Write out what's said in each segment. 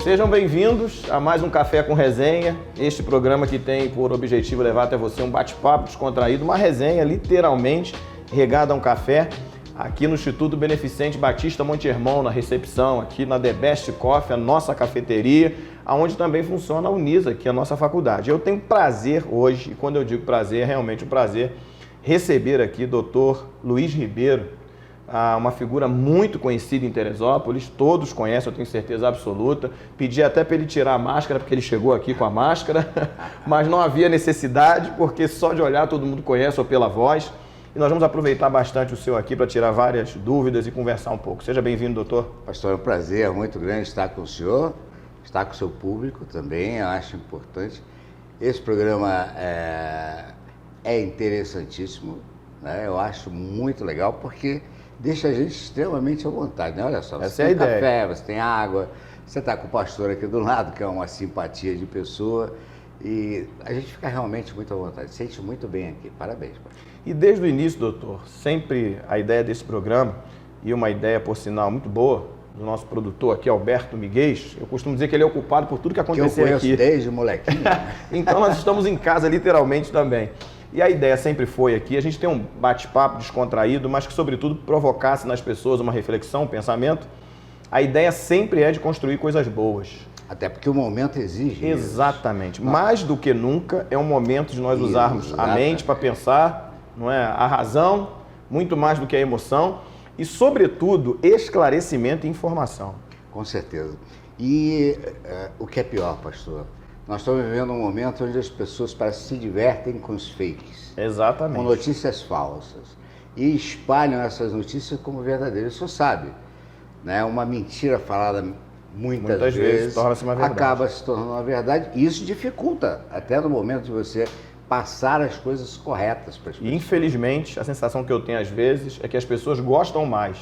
Sejam bem-vindos a mais um Café com Resenha, este programa que tem por objetivo levar até você um bate-papo descontraído, uma resenha literalmente regada a um café, aqui no Instituto Beneficente Batista Monte Hermão, na recepção, aqui na The Best Coffee, a nossa cafeteria, onde também funciona a Unisa, que é a nossa faculdade. Eu tenho prazer hoje, e quando eu digo prazer, é realmente um prazer, receber aqui o Dr. Luiz Ribeiro, uma figura muito conhecida em Teresópolis, todos conhecem, eu tenho certeza absoluta. Pedi até para ele tirar a máscara, porque ele chegou aqui com a máscara, mas não havia necessidade, porque só de olhar todo mundo conhece ou pela voz. E nós vamos aproveitar bastante o senhor aqui para tirar várias dúvidas e conversar um pouco. Seja bem-vindo, doutor. Pastor, é um prazer muito grande estar com o senhor, estar com o seu público também, eu acho importante. Esse programa é interessantíssimo, né? Eu acho muito legal, porque deixa a gente extremamente à vontade, né? Olha só, você tem café, você tem água, você está com o pastor aqui do lado, que é uma simpatia de pessoa, e a gente fica realmente muito à vontade, sente muito bem aqui. Parabéns, pastor. E desde o início, doutor, sempre a ideia desse programa, e uma ideia, por sinal, muito boa, do nosso produtor aqui, Alberto Miguel, eu costumo dizer que ele é ocupado por tudo que aconteceu aqui. Que eu conheço desde molequinho. Então nós estamos em casa literalmente também. E a ideia sempre foi aqui, a gente tem um bate-papo descontraído, mas que sobretudo provocasse nas pessoas uma reflexão, um pensamento. A ideia sempre é de construir coisas boas. Até porque o momento exige. Exatamente. Isso. Mais do que nunca é um momento de nós usarmos a mente para pensar, não é? A razão, muito mais do que a emoção e, sobretudo, esclarecimento e informação. Com certeza. E o que é pior, pastor? Nós estamos vivendo um momento onde as pessoas parecem se divertem com os fakes. Exatamente. Com notícias falsas. E espalham essas notícias como verdadeiras. O senhor sabe, né? Uma mentira falada muitas vezes torna-se uma verdade. Acaba se tornando uma verdade. E isso dificulta, até no momento de você passar as coisas corretas para as pessoas. E, infelizmente, a sensação que eu tenho às vezes é que as pessoas gostam mais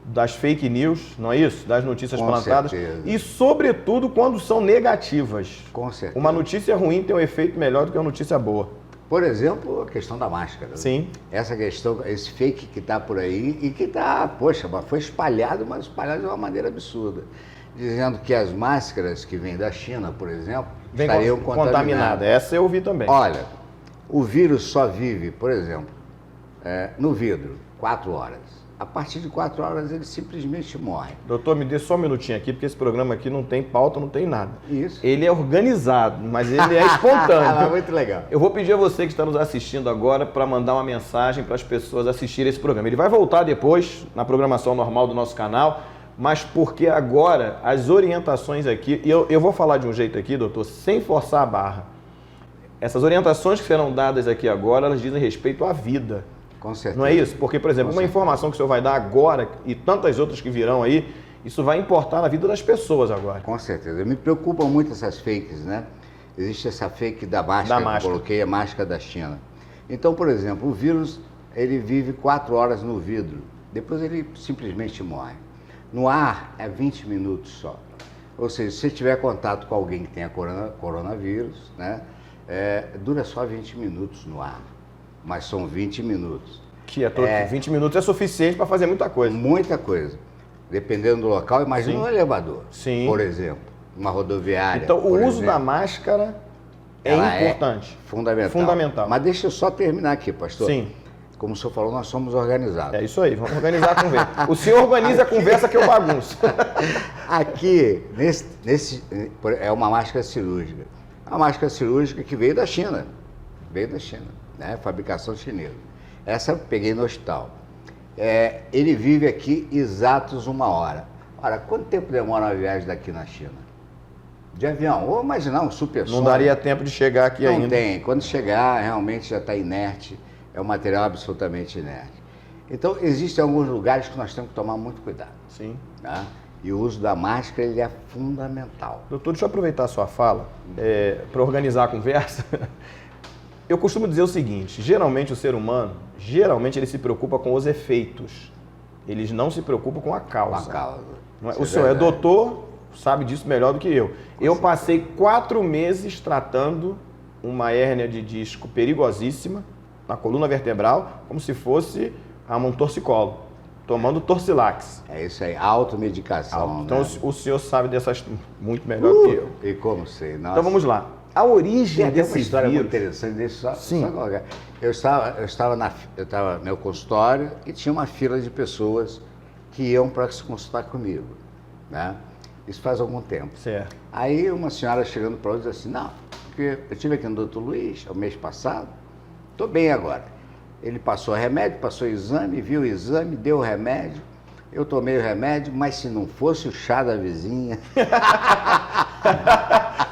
das fake news, não é isso? Das notícias plantadas. E, sobretudo, quando são negativas. Com certeza. Uma notícia ruim tem um efeito melhor do que uma notícia boa. Por exemplo, a questão da máscara. Sim. Essa questão, esse fake que está por aí e que está, poxa, foi espalhado, mas espalhado de uma maneira absurda. Dizendo que as máscaras que vêm da China, por exemplo, estariam contaminadas. Essa eu ouvi também. Olha, o vírus só vive, por exemplo, no vidro, 4 horas. A partir de 4 horas ele simplesmente morre. Doutor, me dê só um minutinho aqui, porque esse programa aqui não tem pauta, não tem nada. Isso. Ele é organizado, mas ele é espontâneo. Muito legal. Eu vou pedir a você que está nos assistindo agora para mandar uma mensagem para as pessoas assistirem esse programa. Ele vai voltar depois na programação normal do nosso canal, mas porque agora as orientações aqui, e eu vou falar de um jeito aqui, doutor, sem forçar a barra. Essas orientações que serão dadas aqui agora, elas dizem respeito à vida. Com certeza. Não é isso? Porque, por exemplo, uma informação que o senhor vai dar agora e tantas outras que virão aí, isso vai importar na vida das pessoas agora. Com certeza. Me preocupam muito essas fakes, né? Existe essa fake da máscara, que eu coloquei, a máscara da China. Então, por exemplo, o vírus, ele vive 4 horas no vidro, depois ele simplesmente morre. No ar é 20 minutos só. Ou seja, se você tiver contato com alguém que tenha coronavírus, né, dura só 20 minutos no ar. Mas são 20 minutos. 20 minutos é suficiente para fazer muita coisa. Muita coisa. Dependendo do local, imagina um elevador, Sim. Por exemplo, uma rodoviária. Então, o uso da máscara é importante. Fundamental. Mas deixa eu só terminar aqui, pastor. Sim. Como o senhor falou, nós somos organizados. É isso aí, vamos organizar a conversa. O senhor organiza a conversa que eu bagunço. Aqui, é uma máscara cirúrgica. Uma máscara cirúrgica que veio da China. Né? Fabricação chinesa. Essa eu peguei no hospital. Ele vive aqui exatos 1 hora. Ora, quanto tempo demora uma viagem daqui na China? De avião, ou imaginar um supersônico. Não daria tempo de chegar aqui ainda. Não tem. Quando chegar, realmente já está inerte. É um material absolutamente inerte. Então, existem alguns lugares que nós temos que tomar muito cuidado. Sim. Tá? E o uso da máscara, ele é fundamental. Doutor, deixa eu aproveitar a sua fala para organizar a conversa. Eu costumo dizer o seguinte, geralmente o ser humano, ele se preocupa com os efeitos. Eles não se preocupam com a causa. Com a causa. Não é? O senhor é doutor, sabe disso melhor do que eu. Eu passei 4 meses tratando uma hérnia de disco perigosíssima na coluna vertebral, como se fosse um torcicolo. tomando Torcilax. É isso aí, automedicação. Então né? o senhor sabe dessas muito melhor que eu. E como sei? Nossa. Então vamos lá. A origem Tem desse uma história vírus... muito interessante, deixa Sim. só colocar. Eu estava no meu consultório e tinha uma fila de pessoas que iam para se consultar comigo, né? Isso faz algum tempo. Certo. Aí uma senhora chegando para nós disse assim, não, porque eu estive aqui no Dr. Luiz, o mês passado, estou bem agora. Ele passou remédio, passou exame, viu o exame, deu o remédio, eu tomei o remédio, mas se não fosse o chá da vizinha...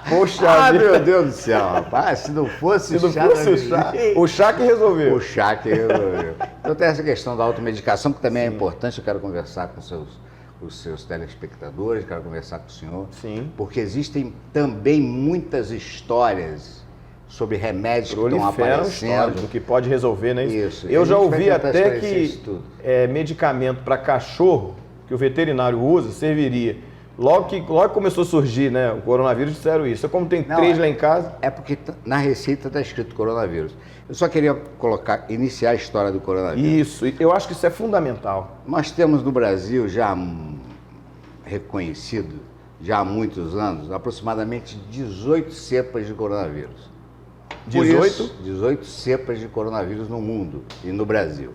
Poxa vida. Meu Deus do céu, rapaz, se não fosse o chá da vizinha... O chá que resolveu. O chá que resolveu. Então tem essa questão da automedicação, que também é importante, eu quero conversar com os seus telespectadores, quero conversar com o senhor. Sim. Porque existem também muitas histórias sobre remédios que estão Histórias aparecendo. do que pode resolver, né? Isso. Eu já A gente vai ouvi tentar até esclarecer isso que tudo. medicamento para cachorro que o veterinário usa serviria. Logo que começou a surgir, né, o coronavírus, disseram isso. Eu, como tem 3 lá em casa... É porque na receita está escrito coronavírus. Eu só queria iniciar a história do coronavírus. Isso, eu acho que isso é fundamental. Nós temos no Brasil já reconhecido, já há muitos anos, aproximadamente 18 cepas de coronavírus. 18? 18 cepas de coronavírus no mundo e no Brasil.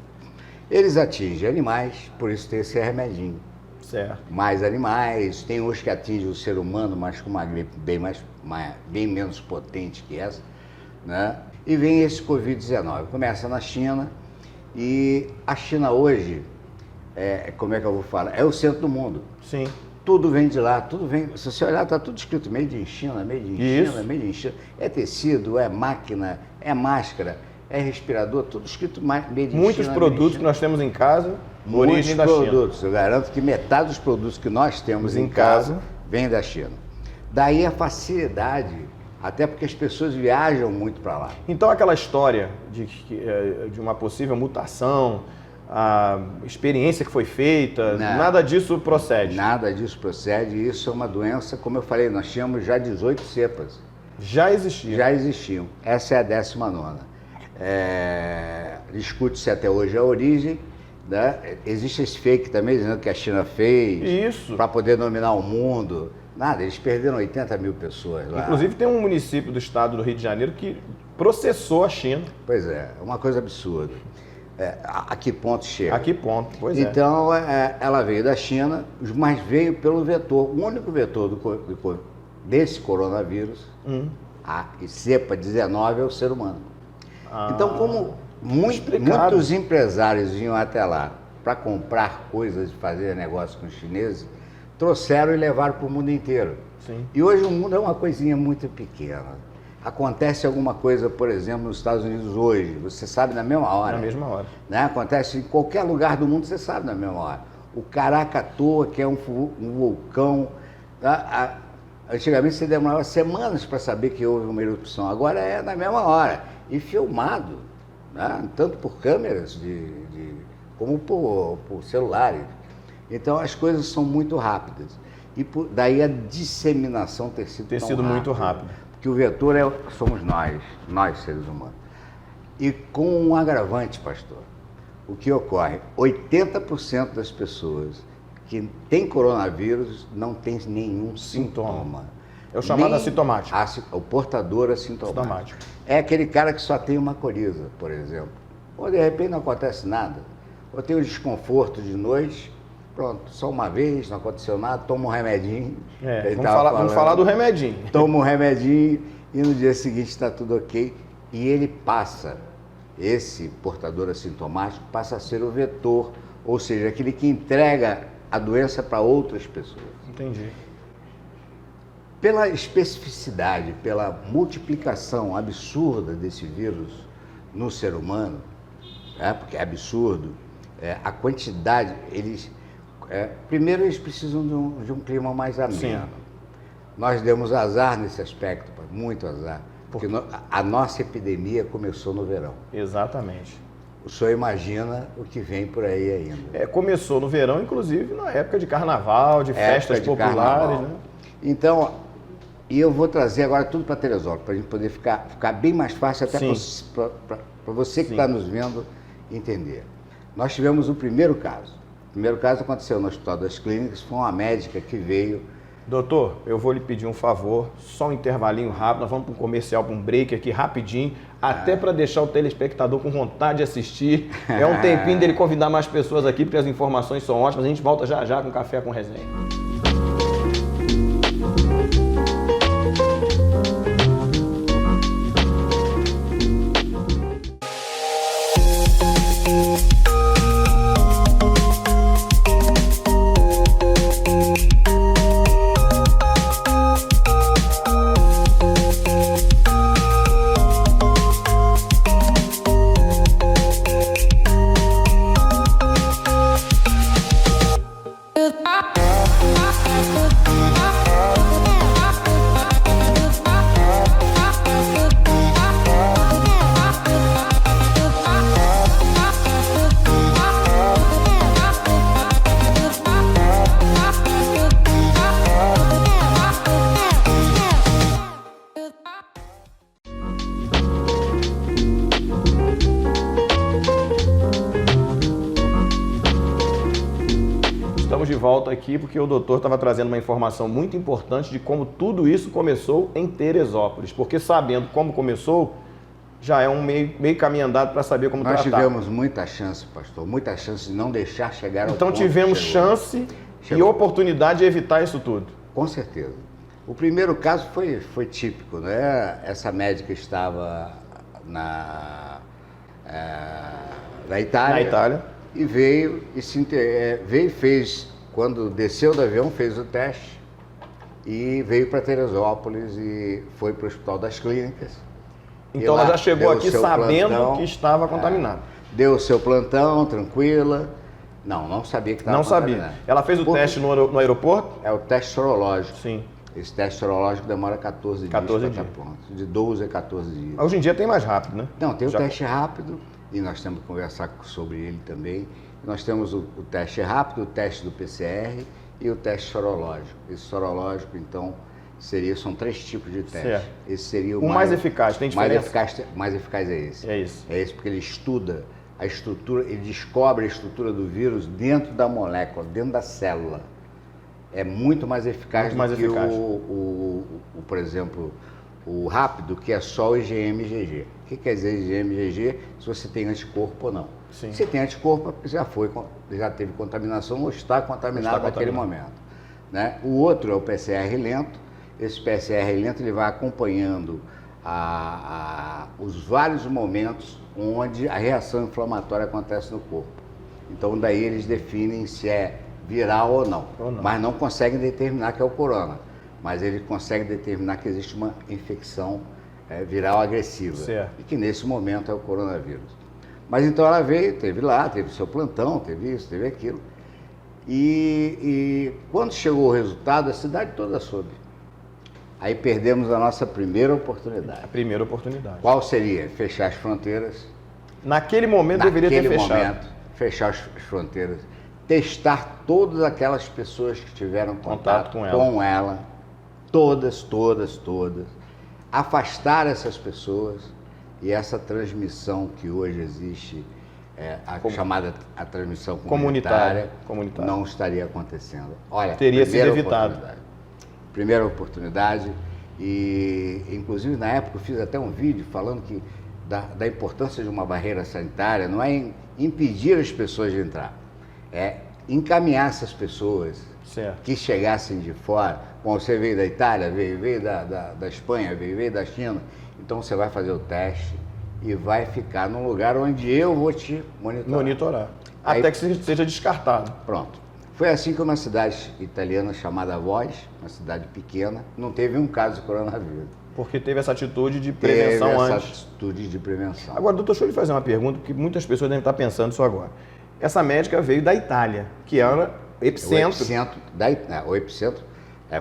Eles atingem animais, por isso tem esse remedinho. Certo. Mais animais, tem uns que atingem o ser humano, mas com uma gripe bem menos potente que essa, né? E vem esse Covid-19. Começa na China e a China hoje, como é que eu vou falar? É o centro do mundo. Sim. Tudo vem de lá, tudo vem. Se você olhar, está tudo escrito made in China, made in China, made in China. É tecido, é máquina, é máscara, é respirador, tudo escrito made in China. Muitos produtos que nós temos em casa, origem da China. Muitos produtos. Eu garanto que metade dos produtos que nós temos em casa vem da China. Daí a facilidade, até porque as pessoas viajam muito para lá. Então aquela história de uma possível mutação, a experiência que foi feita, nada disso procede? Nada disso procede. Isso é uma doença, como eu falei, nós tínhamos já 18 cepas. Já existiam? Já existiam. Essa é a 19ª. Discute-se até hoje a origem, né? Existe esse fake também, dizendo que a China fez para poder dominar o mundo. Nada, eles perderam 80 mil pessoas lá. Inclusive tem um município do estado do Rio de Janeiro que processou a China. Pois é, uma coisa absurda. A que ponto chega? A que ponto, pois é. Então, ela veio da China, mas veio pelo vetor. O único vetor desse coronavírus, a cepa 19, é o ser humano. Então, como muitos empresários iam até lá para comprar coisas e fazer negócio com os chineses, trouxeram e levaram para o mundo inteiro. Sim. E hoje o mundo é uma coisinha muito pequena. Acontece alguma coisa, por exemplo, nos Estados Unidos hoje, você sabe na mesma hora. Na mesma hora. Né? Acontece em qualquer lugar do mundo, você sabe na mesma hora. O Krakatoa, que é um vulcão, antigamente você demorava semanas para saber que houve uma erupção, agora é na mesma hora. E filmado, né? Tanto por câmeras como por celulares. Então as coisas são muito rápidas. E daí a disseminação ter sido muito rápida. Que o vetor somos nós seres humanos. E com um agravante, pastor, o que ocorre? 80% das pessoas que têm coronavírus não têm nenhum sintoma. É o chamado assintomático. O portador assintomático. É aquele cara que só tem uma coriza, por exemplo. Ou de repente não acontece nada. Ou tem um desconforto de noite, pronto, só uma vez, não aconteceu nada, toma um remedinho. Vamos falar do remedinho. Toma um remedinho e no dia seguinte está tudo ok. E ele passa, esse portador assintomático, passa a ser o vetor, ou seja, aquele que entrega a doença para outras pessoas. Entendi. Pela especificidade, pela multiplicação absurda desse vírus no ser humano, porque é absurdo, a quantidade, primeiro eles precisam de um clima mais ameno. Sim. Nós demos azar nesse aspecto, muito azar, porque a nossa epidemia começou no verão. Exatamente. O senhor imagina o que vem por aí ainda. Começou no verão, inclusive na época de carnaval, de festas populares, né? Então, e eu vou trazer agora tudo para Teresópolis, para a gente poder ficar bem mais fácil até para você que está nos vendo entender. Nós tivemos o primeiro caso. primeiro caso aconteceu no Hospital das Clínicas, foi uma médica que veio. Doutor, eu vou lhe pedir um favor, só um intervalinho rápido, nós vamos para um comercial, para um break aqui rapidinho, até para deixar o telespectador com vontade de assistir. É um tempinho dele convidar mais pessoas aqui, porque as informações são ótimas. A gente volta já já com Café com Resenha. Estamos de volta aqui porque o doutor estava trazendo uma informação muito importante de como tudo isso começou em Teresópolis. Porque sabendo como começou, já é um meio caminho andado para saber como tratar. Nós tivemos muita chance, pastor, muita chance de não deixar chegar ao Então ponto tivemos que chegou. chance e oportunidade de evitar isso tudo. Com certeza. O primeiro caso foi típico, né? Essa médica estava na Itália. Na Itália. E veio e fez, quando desceu do avião, fez o teste e veio para Teresópolis e foi para o Hospital das Clínicas. Então ela já chegou aqui sabendo que estava contaminada. Deu o seu plantão, tranquila. Não sabia que estava contaminada. Não sabia. Ela fez o teste no aeroporto? É o teste sorológico. Sim. Esse teste sorológico demora 14 dias. 14 dias. De 12 a 14 dias. Hoje em dia tem mais rápido, né? Não, tem o teste rápido. E nós temos que conversar sobre ele também. Nós temos o teste rápido, o teste do PCR e o teste sorológico. Esse sorológico, então, são 3 tipos de teste. Certo. Esse seria o mais eficaz, tem diferença? Mais eficaz é esse. É isso. É esse porque ele estuda a estrutura, ele descobre a estrutura do vírus dentro da molécula, dentro da célula. É muito mais eficaz do que por exemplo, o rápido, que é só o IgM-IgG. O que quer dizer IgM-IgG? Se você tem anticorpo ou não. Sim. Se tem anticorpo, já teve contaminação ou está contaminado naquele momento. Né? O outro é o PCR lento. Esse PCR lento ele vai acompanhando os vários momentos onde a reação inflamatória acontece no corpo. Então daí eles definem se é viral ou não. Mas não conseguem determinar que é o corona. Mas ele consegue determinar que existe uma infecção viral agressiva. Certo. E que nesse momento é o coronavírus. Mas então ela veio, teve o seu plantão, teve isso, teve aquilo. E quando chegou o resultado, a cidade toda soube. Aí perdemos a nossa primeira oportunidade. A primeira oportunidade. Qual seria? Fechar as fronteiras. Naquele momento deveria ter fechado. Naquele momento, fechar as fronteiras. Testar todas aquelas pessoas que tiveram contato com ela. Todas. Afastar essas pessoas e essa transmissão que hoje existe, chamada a transmissão comunitária, não estaria acontecendo. Olha, teria sido evitado. Primeira oportunidade e, inclusive, na época eu fiz até um vídeo falando que da importância de uma barreira sanitária não é impedir as pessoas de entrar, é encaminhar essas pessoas que chegassem de fora. Bom, você veio da Itália, veio da Espanha, veio da China, então você vai fazer o teste e vai ficar num lugar onde eu vou te monitorar. Até que seja descartado. Pronto. Foi assim que uma cidade italiana chamada Voz, uma cidade pequena, não teve um caso de coronavírus. Porque teve essa atitude de prevenção antes. Essa atitude de prevenção. Agora, doutor, deixa eu lhe fazer uma pergunta, porque muitas pessoas devem estar pensando isso agora. Essa médica veio da Itália, que era epicentro. O epicentro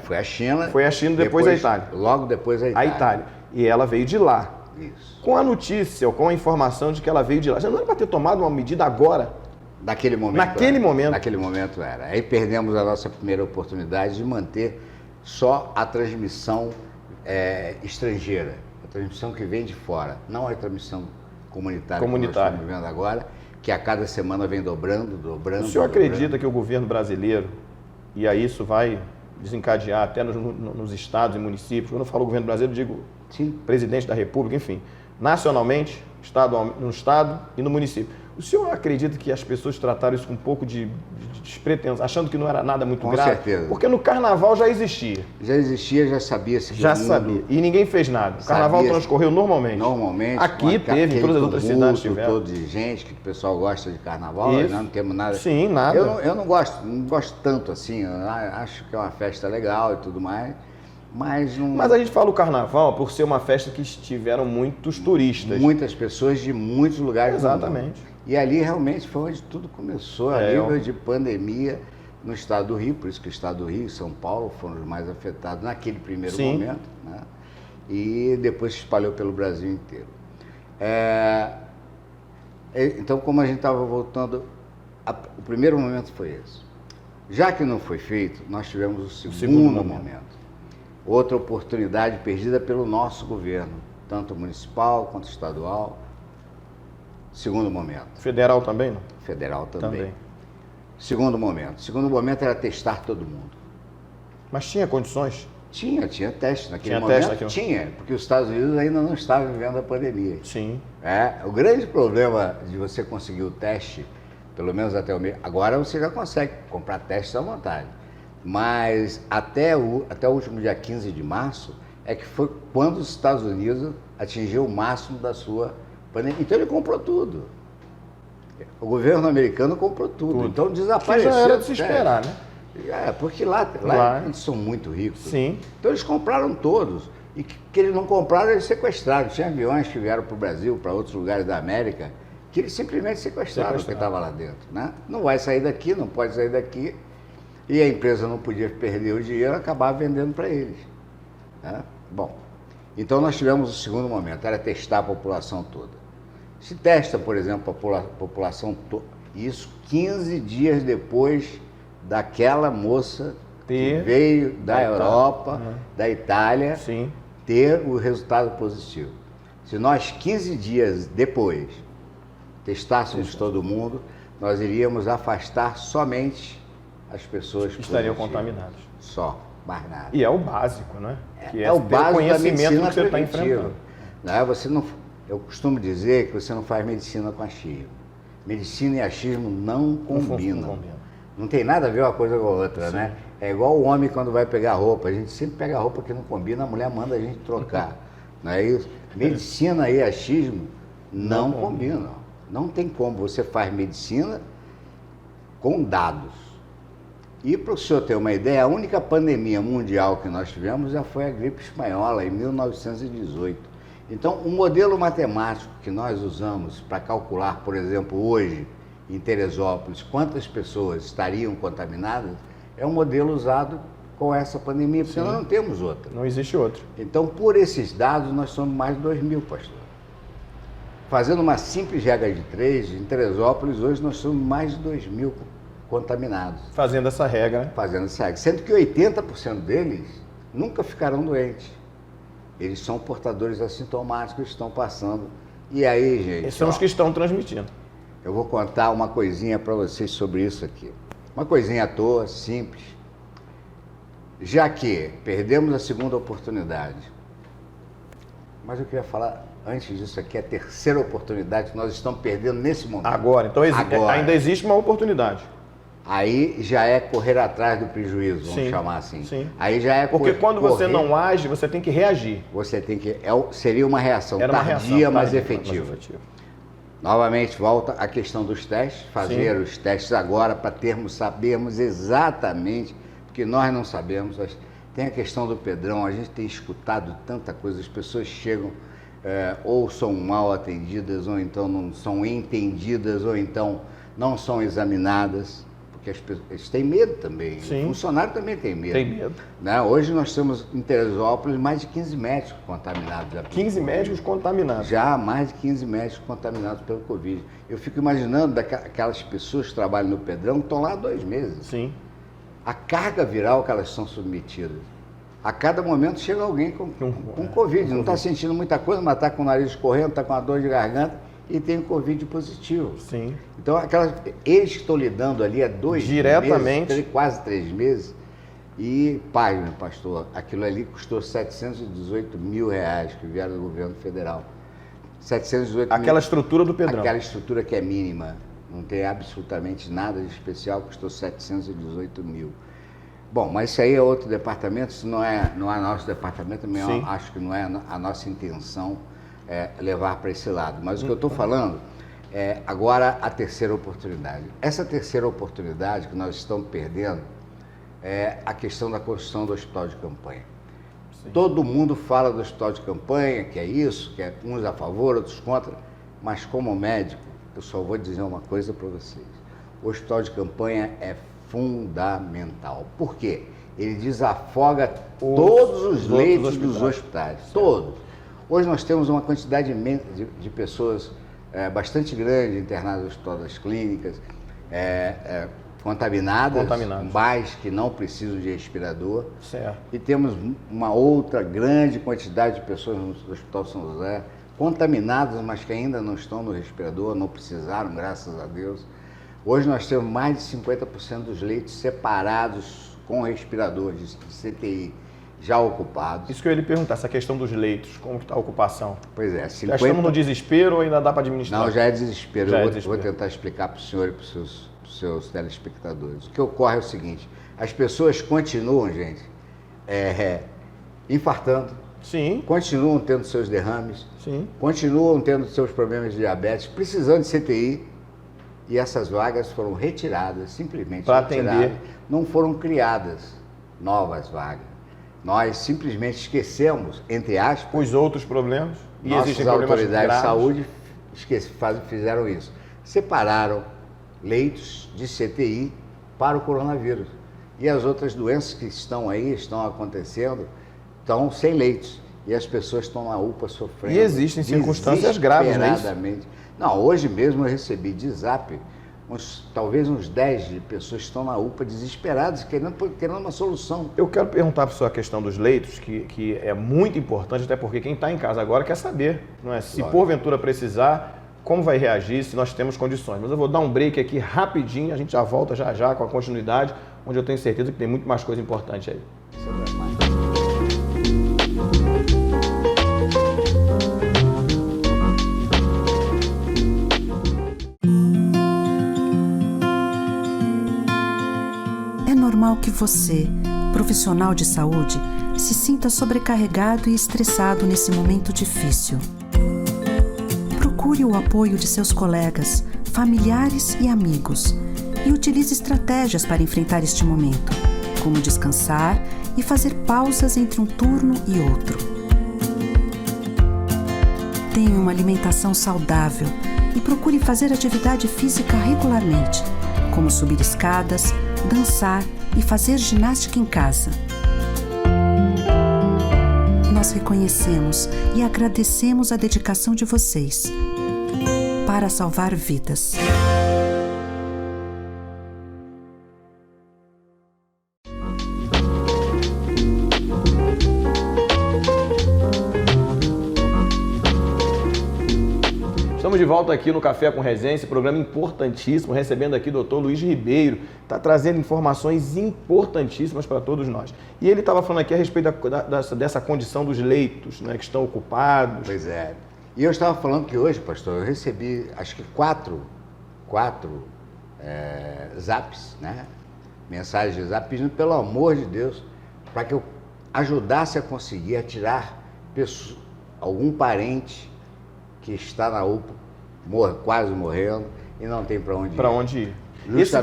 foi a China. Foi a China, depois a Itália. Logo depois a Itália. E ela veio de lá. Isso. Com a notícia ou com a informação de que ela veio de lá, já não era para ter tomado uma medida agora? Naquele momento era. Aí perdemos a nossa primeira oportunidade de manter só a transmissão estrangeira, a transmissão que vem de fora, não a transmissão comunitária que nós estamos vivendo agora, que a cada semana vem dobrando. O senhor acredita que o governo brasileiro, e aí isso vai desencadear até nos estados e municípios, quando eu falo governo brasileiro, eu digo Sim. presidente da República, enfim, nacionalmente, no estado e no município. O senhor acredita que as pessoas trataram isso com um pouco de despretensão, achando que não era nada muito grave? Com certeza. Porque no carnaval já existia. Já existia, já sabia-se que Já sabia. E ninguém fez nada. O carnaval transcorreu normalmente. Normalmente. Aqui teve, em todas as outras cidades tiveram. Todo de gente, que o pessoal gosta de carnaval, Isso. não temos nada. Sim, nada. Eu não gosto tanto assim, eu acho que é uma festa legal e tudo mais, mas não... Mas a gente fala o carnaval por ser uma festa que tiveram muitos turistas. Muitas pessoas de muitos lugares. Exatamente. E ali realmente foi onde tudo começou, a nível de pandemia no estado do Rio, por isso que o estado do Rio e São Paulo foram os mais afetados naquele primeiro momento, né? E depois se espalhou pelo Brasil inteiro. Então, como a gente estava voltando, o primeiro momento foi esse. Já que não foi feito, nós tivemos o segundo momento. Outra oportunidade perdida pelo nosso governo, tanto municipal quanto estadual. Segundo momento. Federal também, não? Federal também. Segundo momento. Segundo momento era testar todo mundo. Mas tinha condições? Tinha teste naquele momento. Tinha, porque os Estados Unidos ainda não estavam vivendo a pandemia. Sim. O grande problema de você conseguir o teste, pelo menos até o mês, agora você já consegue comprar testes à vontade. Mas até o último dia 15 de março é que foi quando os Estados Unidos atingiu o máximo da sua pandemia. Então ele comprou tudo. O governo americano comprou tudo. Então desapareceu. Que já era de se esperar, né? Porque lá eles são muito ricos. Sim. Então eles compraram todos. E que eles não compraram, eles sequestraram. Tinha aviões que vieram para o Brasil, para outros lugares da América, que eles simplesmente sequestraram o que estava lá dentro. Né? Não vai sair daqui, não pode sair daqui. E a empresa não podia perder o dinheiro, acabava vendendo para eles. Né? Bom, então nós tivemos o segundo momento, era testar a população toda. Se testa, por exemplo, a população toda, isso 15 dias depois daquela moça que veio da Europa, da Itália, ter o resultado positivo. Se nós 15 dias depois testássemos todo mundo, nós iríamos afastar somente as pessoas que estariam contaminadas. Só, mais nada. E é o básico, né? Que é o básico conhecimento da que você está enfrentando. Eu costumo dizer que você não faz medicina com achismo. Medicina e achismo não combinam. Não tem nada a ver uma coisa com a outra, né? É igual o homem quando vai pegar roupa. A gente sempre pega roupa que não combina, a mulher manda a gente trocar. Não é isso? Medicina e achismo não combinam. Não tem como. Você faz medicina com dados. E para o senhor ter uma ideia, a única pandemia mundial que nós tivemos já foi a gripe espanhola, em 1918. Então, o modelo matemático que nós usamos para calcular, por exemplo, hoje, em Teresópolis, quantas pessoas estariam contaminadas, é um modelo usado com essa pandemia, porque nós não temos outra. Não existe outra. Então, por esses dados, nós somos mais de 2.000, pastor. Fazendo uma simples regra de 3, em Teresópolis, hoje nós somos mais de 2.000 contaminados. Fazendo essa regra, né? Fazendo essa regra. Sendo que 80% deles nunca ficarão doentes. Eles são portadores assintomáticos, estão passando. E aí, gente... Esses são os que estão transmitindo. Eu vou contar uma coisinha para vocês sobre isso aqui. Uma coisinha à toa, simples. Já que perdemos a segunda oportunidade, mas eu queria falar antes disso aqui, a terceira oportunidade que nós estamos perdendo nesse momento. Agora, então ainda existe uma oportunidade. Aí já é correr atrás do prejuízo, vamos chamar assim. Sim. Aí já é porque quando você não age, você tem que reagir. Você tem que... seria uma reação tardia, mas efetiva. Novamente, volta a questão dos testes, fazer os testes agora para sabermos exatamente, porque nós não sabemos. Tem a questão do Pedrão, a gente tem escutado tanta coisa, as pessoas chegam, ou são mal atendidas, ou então não são entendidas, ou então não são examinadas. Porque eles têm medo também. Sim. O funcionário também tem medo. Tem medo. Né? Hoje nós temos em Teresópolis mais de 15 médicos contaminados. 15 médicos contaminados? Já mais de 15 médicos contaminados pelo Covid. Eu fico imaginando aquelas pessoas que trabalham no Pedrão que estão lá há 2 meses. Sim. A carga viral que elas são submetidas. A cada momento chega alguém com Covid. Não está sentindo muita coisa, mas está com o nariz escorrendo, está com uma dor de garganta e tem Covid positivo. Sim. Então, eles que estão lidando ali há 2 diretamente meses, quase 3 meses, e, meu pastor, aquilo ali custou R$718 mil que vieram do governo federal. 718 Aquela mil, estrutura do Pedrão. Aquela estrutura que é mínima, não tem absolutamente nada de especial, custou 718 mil. Bom, mas isso aí é outro departamento, isso não é nosso departamento, também eu acho que não é a nossa intenção levar para esse lado. Mas o que eu estou falando é agora a terceira oportunidade. Essa terceira oportunidade que nós estamos perdendo é a questão da construção do hospital de campanha. Sim. Todo mundo fala do hospital de campanha, que é isso, que é uns a favor, outros contra, mas como médico, eu só vou dizer uma coisa para vocês. O hospital de campanha é fundamental. Por quê? Ele desafoga todos os leitos dos hospitais. Certo. Todos. Hoje nós temos uma quantidade imensa de pessoas bastante grande internadas no Hospital das Clínicas, contaminadas, mas que não precisam de respirador. Certo. E temos uma outra grande quantidade de pessoas no Hospital São José, contaminadas, mas que ainda não estão no respirador, não precisaram, graças a Deus. Hoje nós temos mais de 50% dos leitos separados com respirador de CTI já ocupados. Isso que eu ia lhe perguntar, essa questão dos leitos, como está a ocupação? Pois é. Já estamos no desespero ou ainda dá para administrar? Não, já é desespero. Vou tentar explicar para o senhor e para os seus telespectadores. O que ocorre é o seguinte, as pessoas continuam, gente, infartando. Sim. Continuam tendo seus derrames. Sim. Continuam tendo seus problemas de diabetes, precisando de CTI. E essas vagas foram retiradas, simplesmente para retiradas. Atender. Não foram criadas novas vagas. Nós simplesmente esquecemos, entre aspas, os outros problemas. E nossas autoridades de saúde fizeram isso. Separaram leitos de CTI para o coronavírus. E as outras doenças que estão aí, estão acontecendo, estão sem leitos. E as pessoas estão na UPA sofrendo. E existem circunstâncias graves, não é isso? Não, hoje mesmo eu recebi de zap, talvez uns 10 de pessoas que estão na UPA desesperadas, querendo uma solução. Eu quero perguntar para a senhora a questão dos leitos, que é muito importante, até porque quem está em casa agora quer saber, não é? Se porventura precisar, como vai reagir, se nós temos condições. Mas eu vou dar um break aqui rapidinho, a gente já volta já com a continuidade, onde eu tenho certeza que tem muito mais coisa importante aí. É normal que você, profissional de saúde, se sinta sobrecarregado e estressado nesse momento difícil. Procure o apoio de seus colegas, familiares e amigos e utilize estratégias para enfrentar este momento, como descansar e fazer pausas entre um turno e outro. Tenha uma alimentação saudável e procure fazer atividade física regularmente, como subir escadas, dançar e fazer ginástica em casa. Nós reconhecemos e agradecemos a dedicação de vocês para salvar vidas. Estamos de volta aqui no Café com Resenha, esse programa importantíssimo, recebendo aqui o Dr. Luiz Ribeiro, está trazendo informações importantíssimas para todos nós. E ele estava falando aqui a respeito dessa condição dos leitos, né, que estão ocupados. Pois é. E eu estava falando que hoje, pastor, eu recebi acho que quatro zaps, né? Mensagens de zap pedindo, pelo amor de Deus, para que eu ajudasse a conseguir tirar algum parente que está na UPA, quase morrendo, e não tem para onde ir. Para onde ir. Esse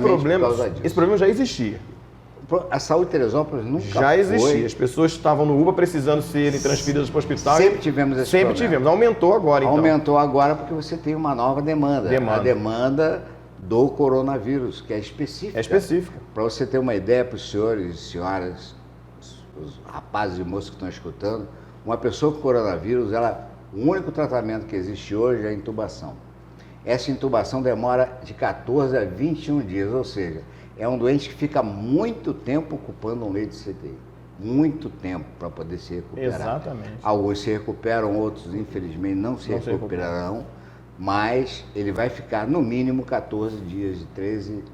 problema já existia. A saúde de Teresópolis nunca já existia. As pessoas estavam no UPA precisando serem transferidas para o hospital. Sempre tivemos esse problema. Sempre tivemos. Aumentou agora, então. Aumentou agora porque você tem uma nova demanda. A demanda do coronavírus, que é específica. É específica. Para você ter uma ideia para os senhores e senhoras, os rapazes e moças que estão escutando, uma pessoa com coronavírus, o único tratamento que existe hoje é a intubação. Essa intubação demora de 14 a 21 dias, ou seja, é um doente que fica muito tempo ocupando um leito de CTI. Muito tempo para poder se recuperar. Exatamente. Alguns se recuperam, outros infelizmente não se recuperarão, mas ele vai ficar no mínimo 14 dias,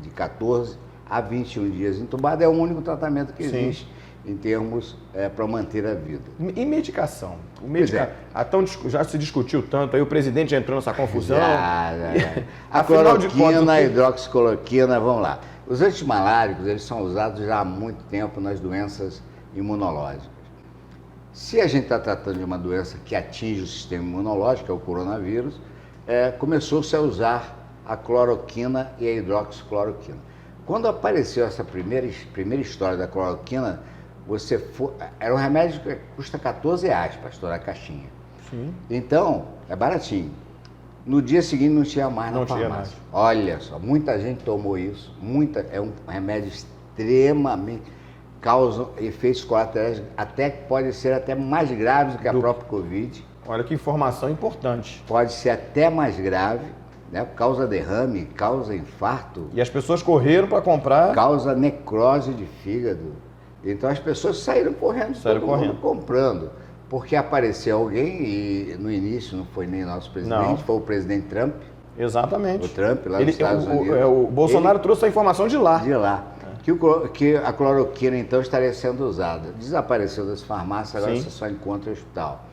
de 14 a 21 dias entubado. É o único tratamento que existe em termos para manter a vida. E medicação? Já se discutiu tanto, aí o presidente entrou nessa confusão. A cloroquina, a hidroxicloroquina, vamos lá. Os antimaláricos, eles são usados já há muito tempo nas doenças imunológicas. Se a gente está tratando de uma doença que atinge o sistema imunológico, que é o coronavírus, começou-se a usar a cloroquina e a hidroxicloroquina. Quando apareceu essa primeira história da cloroquina, era um remédio que custa R$14 para estourar a caixinha. Sim. Então, é baratinho. No dia seguinte não tinha mais na farmácia. Olha só, muita gente tomou isso. É um remédio extremamente... causa efeitos colaterais até que pode ser até mais graves do que a própria Covid. Olha que informação importante. Pode ser até mais grave, né? Causa derrame, causa infarto. E as pessoas correram para comprar. Causa necrose de fígado. Então as pessoas saíram correndo, comprando. Porque apareceu alguém, e no início não foi nem nosso presidente, foi o presidente Trump. Exatamente. O Trump lá nos Estados Unidos. O Bolsonaro trouxe a informação de lá. De lá. Que a cloroquina, então, estaria sendo usada. Desapareceu das farmácias, agora você só encontra no hospital.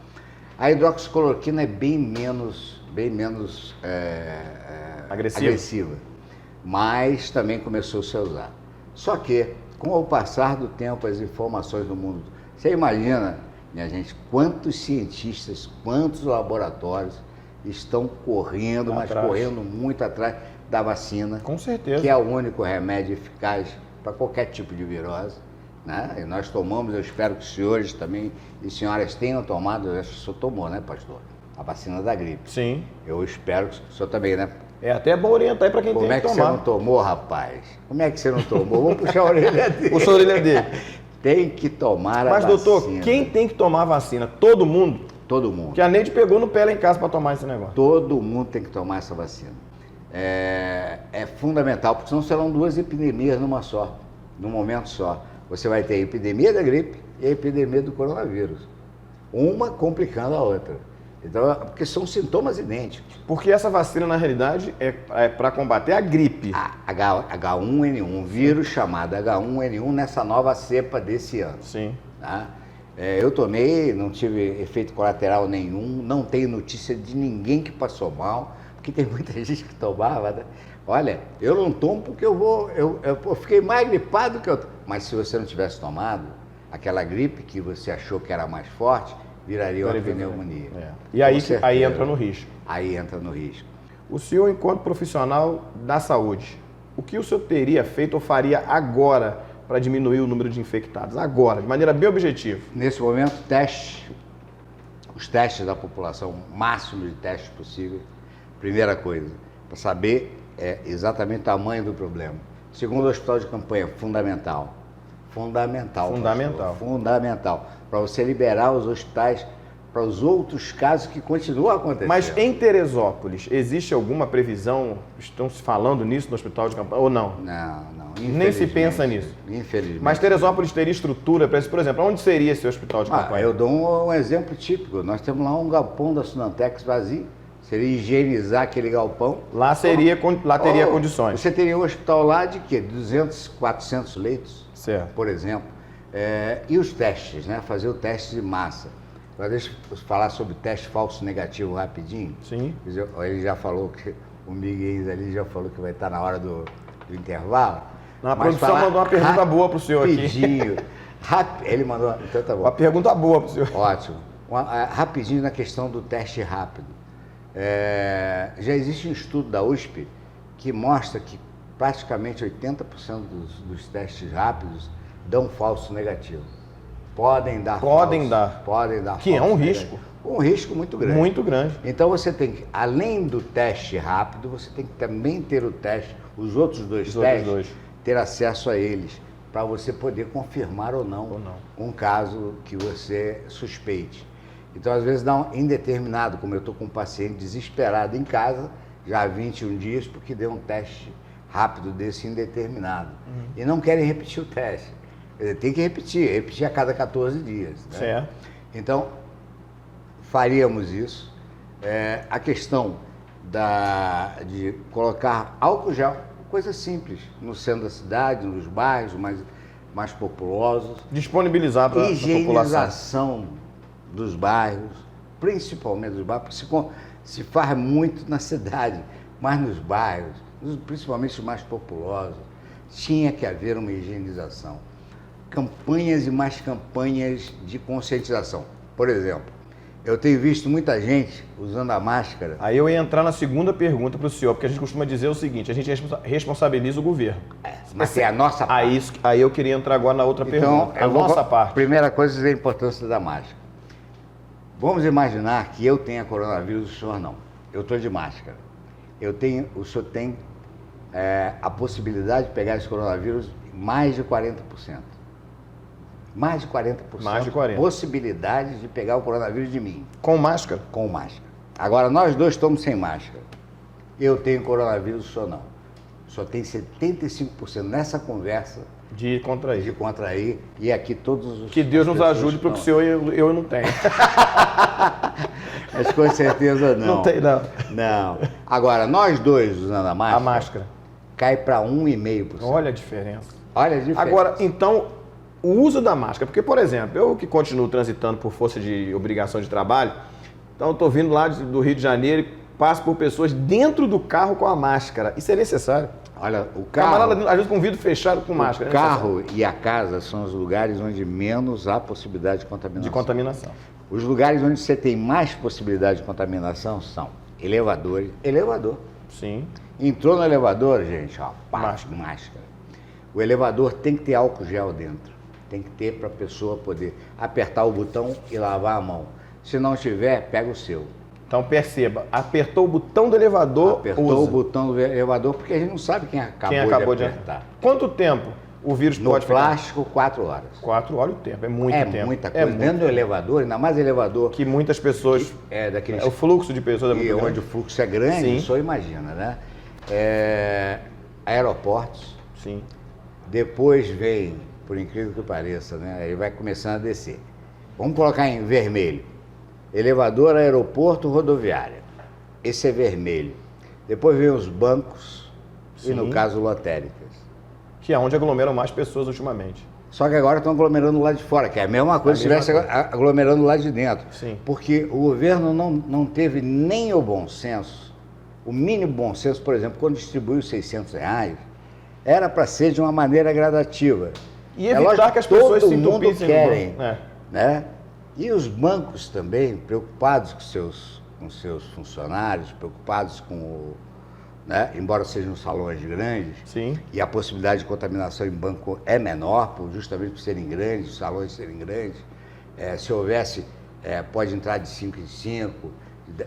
A hidroxicloroquina é bem menos agressiva, mas também começou a ser usada. Só que, com o passar do tempo, as informações do mundo... Você imagina, minha gente, quantos cientistas, quantos laboratórios estão correndo, mas correndo muito atrás da vacina. Com certeza. Que é o único remédio eficaz para qualquer tipo de virose, né? E nós tomamos, eu espero que os senhores também e senhoras tenham tomado, eu acho que o senhor tomou, né, pastor? A vacina da gripe. Sim. Eu espero que o senhor também, né? É até bom orientar aí para quem tem que tomar. Como é que você não tomou, rapaz? Como é que você não tomou? Vou puxar a orelha dele. Puxa a orelha dele. Tem que tomar a vacina. Mas, doutor, quem tem que tomar a vacina? Todo mundo? Todo mundo. Que a Neide pegou no pé lá em casa para tomar esse negócio. Todo mundo tem que tomar essa vacina. É fundamental, porque senão serão duas epidemias num momento só. Você vai ter a epidemia da gripe e a epidemia do coronavírus. Uma complicando a outra. Então, porque são sintomas idênticos. Porque essa vacina, na realidade, é para combater a gripe. H1N1, um vírus chamado H1N1 nessa nova cepa desse ano. Sim. Tá? Eu tomei, não tive efeito colateral nenhum, não tenho notícia de ninguém que passou mal, porque tem muita gente que tomava, né? Olha, eu não tomo porque eu fiquei mais gripado que eu... Mas se você não tivesse tomado, aquela gripe que você achou que era mais forte, viraria uma pneumonia. E aí entra no risco. Aí entra no risco. O senhor, enquanto profissional da saúde, o que o senhor teria feito ou faria agora para diminuir o número de infectados? Agora, de maneira bem objetiva. Nesse momento, os testes da população, o máximo de testes possível. Primeira coisa, para saber exatamente o tamanho do problema. Segundo, o hospital de campanha, fundamental. Fundamental. Para você liberar os hospitais para os outros casos que continuam acontecendo. Mas em Teresópolis, existe alguma previsão? Estão se falando nisso no hospital de campanha ou não? Não. Nem se pensa nisso. Infelizmente. Mas Teresópolis teria estrutura para isso? Por exemplo, onde seria esse hospital de campanha? Eu dou um exemplo típico. Nós temos lá um galpão da Sunantex vazio. Seria higienizar aquele galpão. Lá teria condições. Você teria um hospital lá de quê? 200, 400 leitos, certo, por exemplo. E os testes, né? Fazer o teste de massa. Agora deixa eu falar sobre o teste falso negativo rapidinho. Sim. Ele já falou que o Miguel ali já falou que vai estar na hora do intervalo. A produção mandou uma pergunta boa para o senhor aqui. Rapidinho. Ele mandou, então tá bom. Uma pergunta boa para o senhor. Ótimo. Rapidinho na questão do teste rápido. Já existe um estudo da USP que mostra que praticamente 80% dos testes rápidos dão falso negativo. Podem dar. Que é um risco. Um risco muito grande. Muito grande. Então você tem que, além do teste rápido, você tem que também ter os outros dois testes, ter acesso a eles, para você poder confirmar ou não um caso que você suspeite. Então, às vezes, dá um indeterminado, como eu estou com um paciente desesperado em casa, já há 21 dias, porque deu um teste rápido desse indeterminado. E não querem repetir o teste. Tem que repetir a cada 14 dias. Né? Certo. Então, faríamos isso. A questão de colocar álcool gel, coisa simples, no centro da cidade, nos bairros mais populosos. Disponibilizar para a população. Higienização dos bairros, principalmente dos bairros, porque se faz muito na cidade, mas nos bairros, principalmente os mais populosos, tinha que haver uma higienização. Campanhas e mais campanhas de conscientização. Por exemplo, eu tenho visto muita gente usando a máscara. Aí eu ia entrar na segunda pergunta para o senhor, porque a gente costuma dizer o seguinte, a gente responsabiliza o governo. Mas é a nossa parte. Aí eu queria entrar agora na outra pergunta, a nossa parte. Primeira coisa é a importância da máscara. Vamos imaginar que eu tenha coronavírus e o senhor não. Eu estou de máscara. O senhor tem a possibilidade de pegar esse coronavírus mais de 40%. Mais de 40%. Mais de 40%. Possibilidade de pegar o coronavírus de mim. Com máscara? Com máscara. Agora, nós dois estamos sem máscara. Eu tenho coronavírus, o senhor não. O senhor tem 75% nessa conversa de contrair. E aqui todos os... Que Deus nos ajude, porque o senhor eu não tenho. Mas com certeza não. Não tem, não. Não. Agora, nós dois usando a máscara cai para 1,5%. Olha a diferença. Olha a diferença. Agora, então, o uso da máscara, porque, por exemplo, eu que continuo transitando por força de obrigação de trabalho, então eu estou vindo lá do Rio de Janeiro e passo por pessoas dentro do carro com a máscara. Isso é necessário? Olha, o carro... Camarada, às vezes, com o vidro fechado com máscara. O carro e a casa são os lugares onde menos há possibilidade de contaminação. De contaminação. Os lugares onde você tem mais possibilidade de contaminação são elevadores. Elevador. Sim. Entrou no elevador, gente, ó, máscara. O elevador tem que ter álcool gel dentro. Tem que ter para a pessoa poder apertar o botão e lavar a mão. Se não tiver, pega o seu. Então perceba, apertou o botão do elevador, o botão do elevador, porque a gente não sabe quem acabou de apertar. Quanto tempo o vírus pode ficar? No plástico, 4 horas. 4 horas o tempo, é muito tempo. É muita coisa. Dentro do elevador, ainda mais elevador. Que muitas pessoas... daqueles, o fluxo de pessoas é muito grande. Onde o fluxo é grande, só imagina, né? Aeroportos. Sim. Depois vem, por incrível que pareça, né? Aí vai começando a descer. Vamos colocar em vermelho. Elevador, aeroporto, rodoviária. Esse é vermelho. Depois vem os bancos e, no caso, lotéricas. Que é onde aglomeram mais pessoas ultimamente. Só que agora estão aglomerando lá de fora, que é a mesma coisa se estivesse aglomerando lá de dentro. Sim. Porque o governo não teve nem o bom senso, o mínimo bom senso, por exemplo, quando distribuiu os R$600, era para ser de uma maneira gradativa. E evitar que as pessoas se entupissem. Todo mundo querem, né? E os bancos também, preocupados com seus funcionários, preocupados com embora sejam salões grandes, sim, e a possibilidade de contaminação em banco é menor, justamente por serem grandes, os salões serem grandes. Se houvesse, pode entrar de 5 em 5.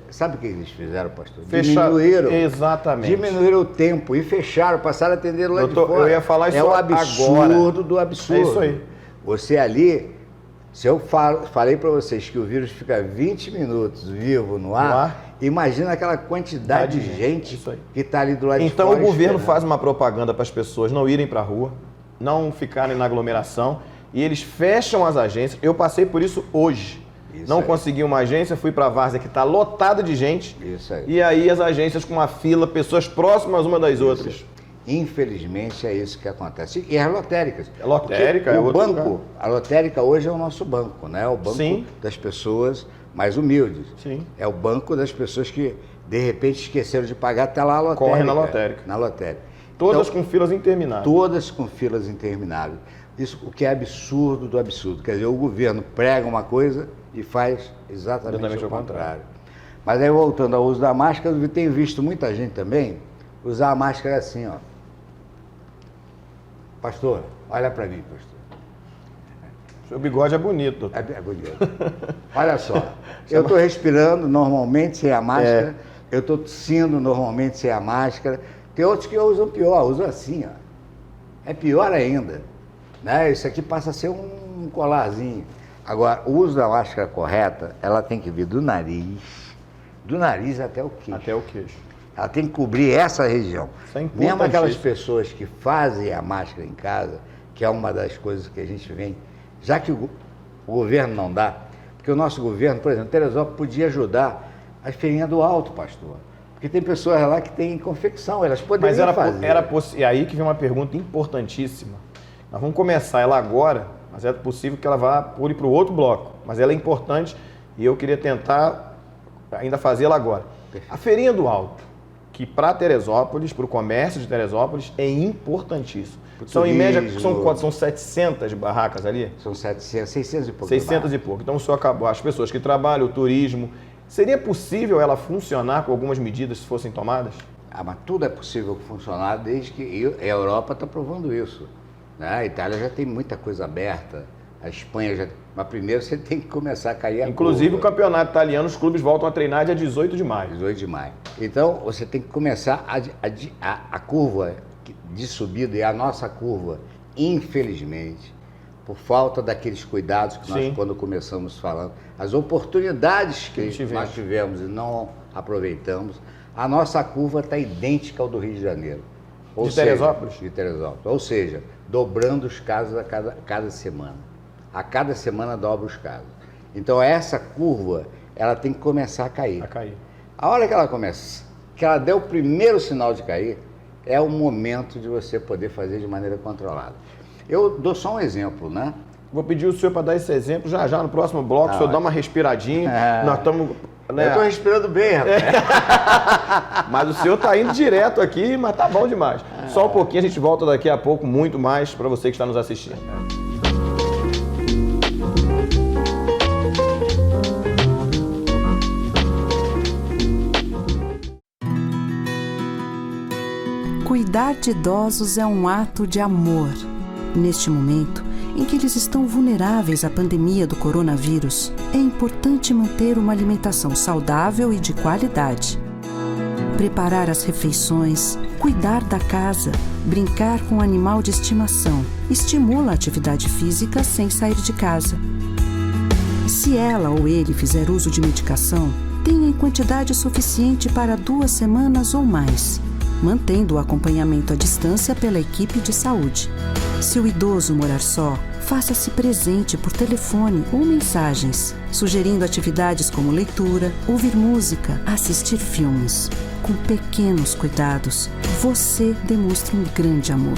Sabe o que eles fizeram, pastor? Diminuíram. Exatamente. Diminuíram o tempo e fecharam, passaram a atender lá de fora. Eu ia falar isso agora. É o absurdo do absurdo. É isso aí. Você ali, se eu falei para vocês que o vírus fica 20 minutos vivo no ar, imagina aquela quantidade de gente que está ali do lado de fora. Então o governo faz uma propaganda para as pessoas não irem para a rua, não ficarem na aglomeração, e eles fecham as agências. Eu passei por isso hoje. Não consegui uma agência, fui para a Várzea, que está lotada de gente. Isso aí. E aí as agências com uma fila, pessoas próximas uma das outras. Infelizmente é isso que acontece. E as lotéricas. A lotérica é outro lugar. A lotérica hoje é o nosso banco, né? É o banco das pessoas mais humildes. Sim. É o banco das pessoas que, de repente, esqueceram de pagar, até lá a lotérica. Corre na lotérica. Na lotérica. Todas com filas intermináveis. Todas com filas intermináveis. Isso, o que é absurdo do absurdo. Quer dizer, o governo prega uma coisa e faz exatamente o contrário. Mas aí, voltando ao uso da máscara, eu tenho visto muita gente também usar a máscara assim, ó. Pastor, olha para mim, pastor. Seu bigode é bonito, doutor. É bonito. Olha só, eu estou respirando normalmente sem a máscara, eu estou tossindo normalmente sem a máscara. Tem outros que usam pior, usam assim, ó. É pior ainda. Né? Isso aqui passa a ser um colarzinho. Agora, o uso da máscara correta, ela tem que vir do nariz até o queixo. Até o queixo. Ela tem que cobrir essa região. Isso é mesmo aquelas pessoas que fazem a máscara em casa, que é uma das coisas que a gente vem, já que o governo não dá, porque o nosso governo, por exemplo, Teresópolis podia ajudar a feirinha do Alto, pastor. Porque tem pessoas lá que têm confecção, elas poderiam fazer. E aí que vem uma pergunta importantíssima. Nós vamos começar ela agora, mas é possível que ela vá por ir para o outro bloco. Mas ela é importante e eu queria tentar ainda fazê-la agora. A Feirinha do Alto, que para Teresópolis, para o comércio de Teresópolis, é importantíssimo. São, em média, são quantos? São 700 barracas ali? São 700, 600 e pouco. 600 e pouco. Então o senhor acabou, as pessoas que trabalham, o turismo, seria possível ela funcionar com algumas medidas se fossem tomadas? Mas tudo é possível funcionar desde que a Europa está provando isso. Né? A Itália já tem muita coisa aberta, a Espanha já... Mas primeiro você tem que começar a cair a Inclusive curva. O campeonato italiano, os clubes voltam a treinar dia 18 de maio. 18 de maio. Então você tem que começar a curva de subida, e a nossa curva, infelizmente, por falta daqueles cuidados que nós, quando começamos falando, as oportunidades que nós tivemos e não aproveitamos, a nossa curva está idêntica ao do Rio de Janeiro. De Teresópolis? De Teresópolis. Ou seja, dobrando os casos a cada semana. A cada semana dobra os casos. Então essa curva, ela tem que começar a cair. A hora que ela começa, que ela der o primeiro sinal de cair, é o momento de você poder fazer de maneira controlada. Eu dou só um exemplo, né? Vou pedir o senhor para dar esse exemplo já no próximo bloco, o senhor dá uma respiradinha. Nós estamos... Né? Eu estou respirando bem, rapaz. Mas o senhor está indo direto aqui, mas tá bom demais. Só um pouquinho, a gente volta daqui a pouco, muito mais para você que está nos assistindo. Cuidar de idosos é um ato de amor. Neste momento em que eles estão vulneráveis à pandemia do coronavírus, é importante manter uma alimentação saudável e de qualidade. Preparar as refeições, cuidar da casa, brincar com o animal de estimação, estimula a atividade física sem sair de casa. Se ela ou ele fizer uso de medicação, tenha em quantidade suficiente para 2 semanas ou mais, mantendo o acompanhamento à distância pela equipe de saúde. Se o idoso morar só, faça-se presente por telefone ou mensagens, sugerindo atividades como leitura, ouvir música, assistir filmes. Com pequenos cuidados, você demonstra um grande amor.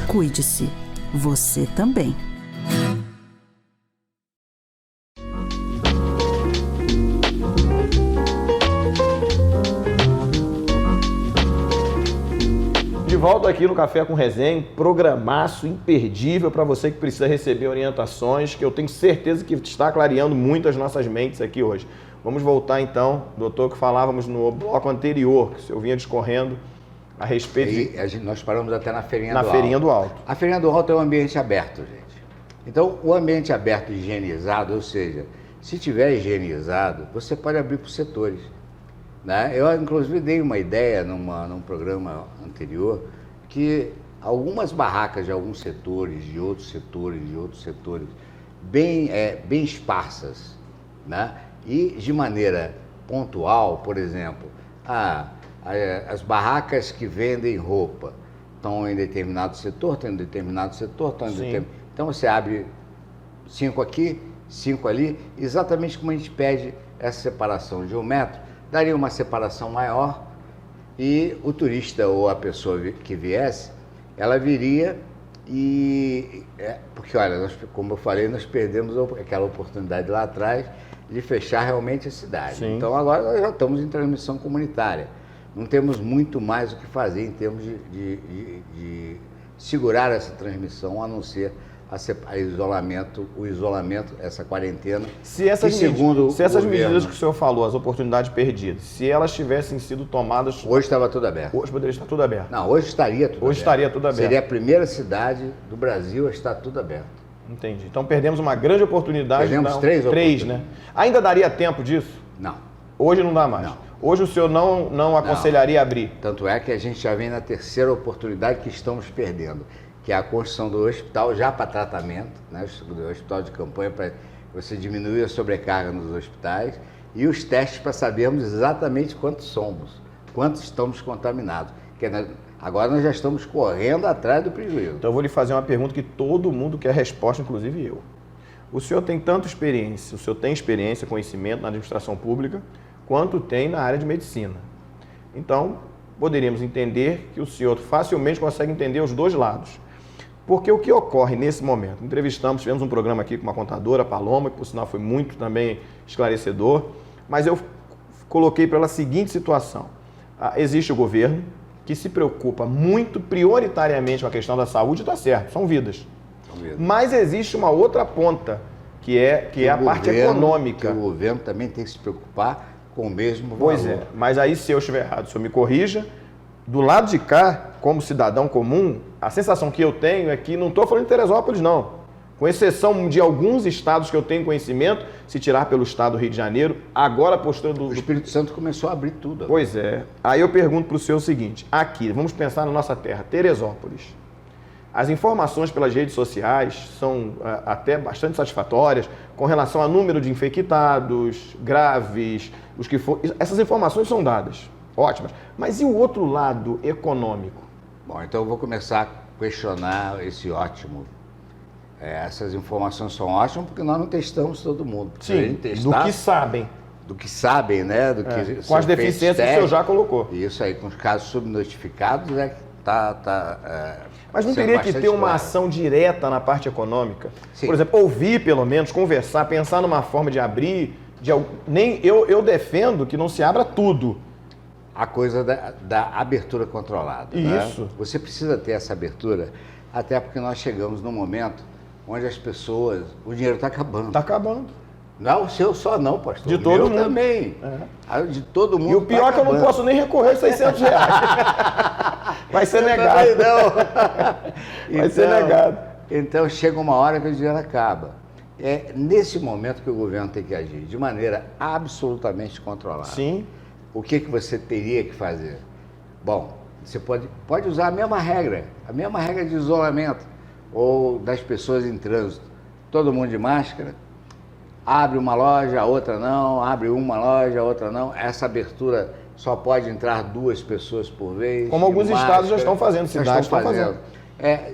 Cuide-se, você também. De volta aqui no Café com Resenha, programaço imperdível para você que precisa receber orientações, que eu tenho certeza que está clareando muito as nossas mentes aqui hoje. Vamos voltar então, doutor, que falávamos no bloco anterior, que o senhor vinha discorrendo a respeito nós paramos até na Feirinha do Alto. Feirinha do Alto. A Feirinha do Alto é um ambiente aberto, gente. Então, o ambiente aberto e higienizado, ou seja, se tiver higienizado, você pode abrir por setores. Né? Eu, inclusive, dei uma ideia num programa anterior que algumas barracas de alguns setores, de outros setores, bem esparsas, né? E de maneira pontual, por exemplo, as barracas que vendem roupa estão em determinado setor, estão em determinado setor, estão em determinado... Então você abre 5 aqui, 5 ali, exatamente como a gente pede essa separação de 1 metro, daria uma separação maior e o turista ou a pessoa que viesse, ela viria porque olha, como eu falei, nós perdemos aquela oportunidade lá atrás de fechar realmente a cidade. Sim. Então agora nós já estamos em transmissão comunitária. Não temos muito mais o que fazer em termos de segurar essa transmissão, a não ser o isolamento, essa quarentena. Se essas medidas que o senhor falou, as oportunidades perdidas, se elas tivessem sido tomadas... Hoje estava tudo aberto. Hoje poderia estar tudo aberto. Não, hoje estaria tudo aberto. Hoje estaria tudo aberto. Seria a primeira cidade do Brasil a estar tudo aberto. Entendi. Então perdemos uma grande oportunidade. Perdemos 3 oportunidades, né? Ainda daria tempo disso? Não. Hoje não dá mais? Não. Hoje o senhor não aconselharia abrir? Tanto é que a gente já vem na 3ª oportunidade que estamos perdendo, que é a construção do hospital já para tratamento, né? Do hospital de campanha, para você diminuir a sobrecarga nos hospitais, e os testes para sabermos exatamente quantos somos, quantos estamos contaminados. Agora nós já estamos correndo atrás do prejuízo. Então eu vou lhe fazer uma pergunta que todo mundo quer resposta, inclusive eu. O senhor tem tanta experiência, o senhor tem experiência, conhecimento na administração pública, quanto tem na área de medicina. Então, poderíamos entender que o senhor facilmente consegue entender os dois lados. Porque o que ocorre nesse momento? Tivemos um programa aqui com uma contadora, Paloma, que por sinal foi muito também esclarecedor, mas eu coloquei para ela a seguinte situação. Existe o governo que se preocupa muito prioritariamente com a questão da saúde, está certo, são vidas. Mas existe uma outra ponta, que é a parte econômica. O governo também tem que se preocupar com o mesmo valor. Pois é, mas aí se eu estiver errado, o senhor me corrija. Do lado de cá, como cidadão comum, a sensação que eu tenho é que, não estou falando de Teresópolis não, com exceção de alguns estados que eu tenho conhecimento, se tirar pelo estado do Rio de Janeiro, agora a postura do... O Espírito Santo começou a abrir tudo. Pois é. Aí eu pergunto para o senhor o seguinte, aqui, vamos pensar na nossa terra, Teresópolis. As informações pelas redes sociais são até bastante satisfatórias com relação ao número de infectados, graves, os que for... Essas informações são dadas, ótimas. Mas e o outro lado econômico? Bom, então eu vou começar a questionar esse ótimo. Essas informações são ótimas porque nós não testamos todo mundo. Sim, do que sabem. Do que sabem, né? Com as deficiências que o senhor já colocou. Isso aí, com os casos subnotificados, mas não teria que ter uma ação direta na parte econômica? Sim. Por exemplo, ouvir pelo menos, conversar, pensar numa forma de abrir, eu defendo que não se abra tudo. A coisa da abertura controlada. Isso. Né? Você precisa ter essa abertura, até porque nós chegamos num momento onde as pessoas, o dinheiro está acabando. Está acabando. Não, o seu só não, pastor. De todo mundo. Também. De todo mundo. E o pior é que eu não posso nem recorrer a R$600. Vai ser negado. Não. Vai ser negado. Então chega uma hora que o dinheiro acaba. É nesse momento que o governo tem que agir, de maneira absolutamente controlada. Sim. O que você teria que fazer? Bom, você pode usar a mesma regra de isolamento, ou das pessoas em trânsito. Todo mundo de máscara, abre uma loja, a outra não, abre uma loja, a outra não. Essa abertura só pode entrar 2 pessoas por vez. Como alguns estados já estão fazendo, cidades estão fazendo.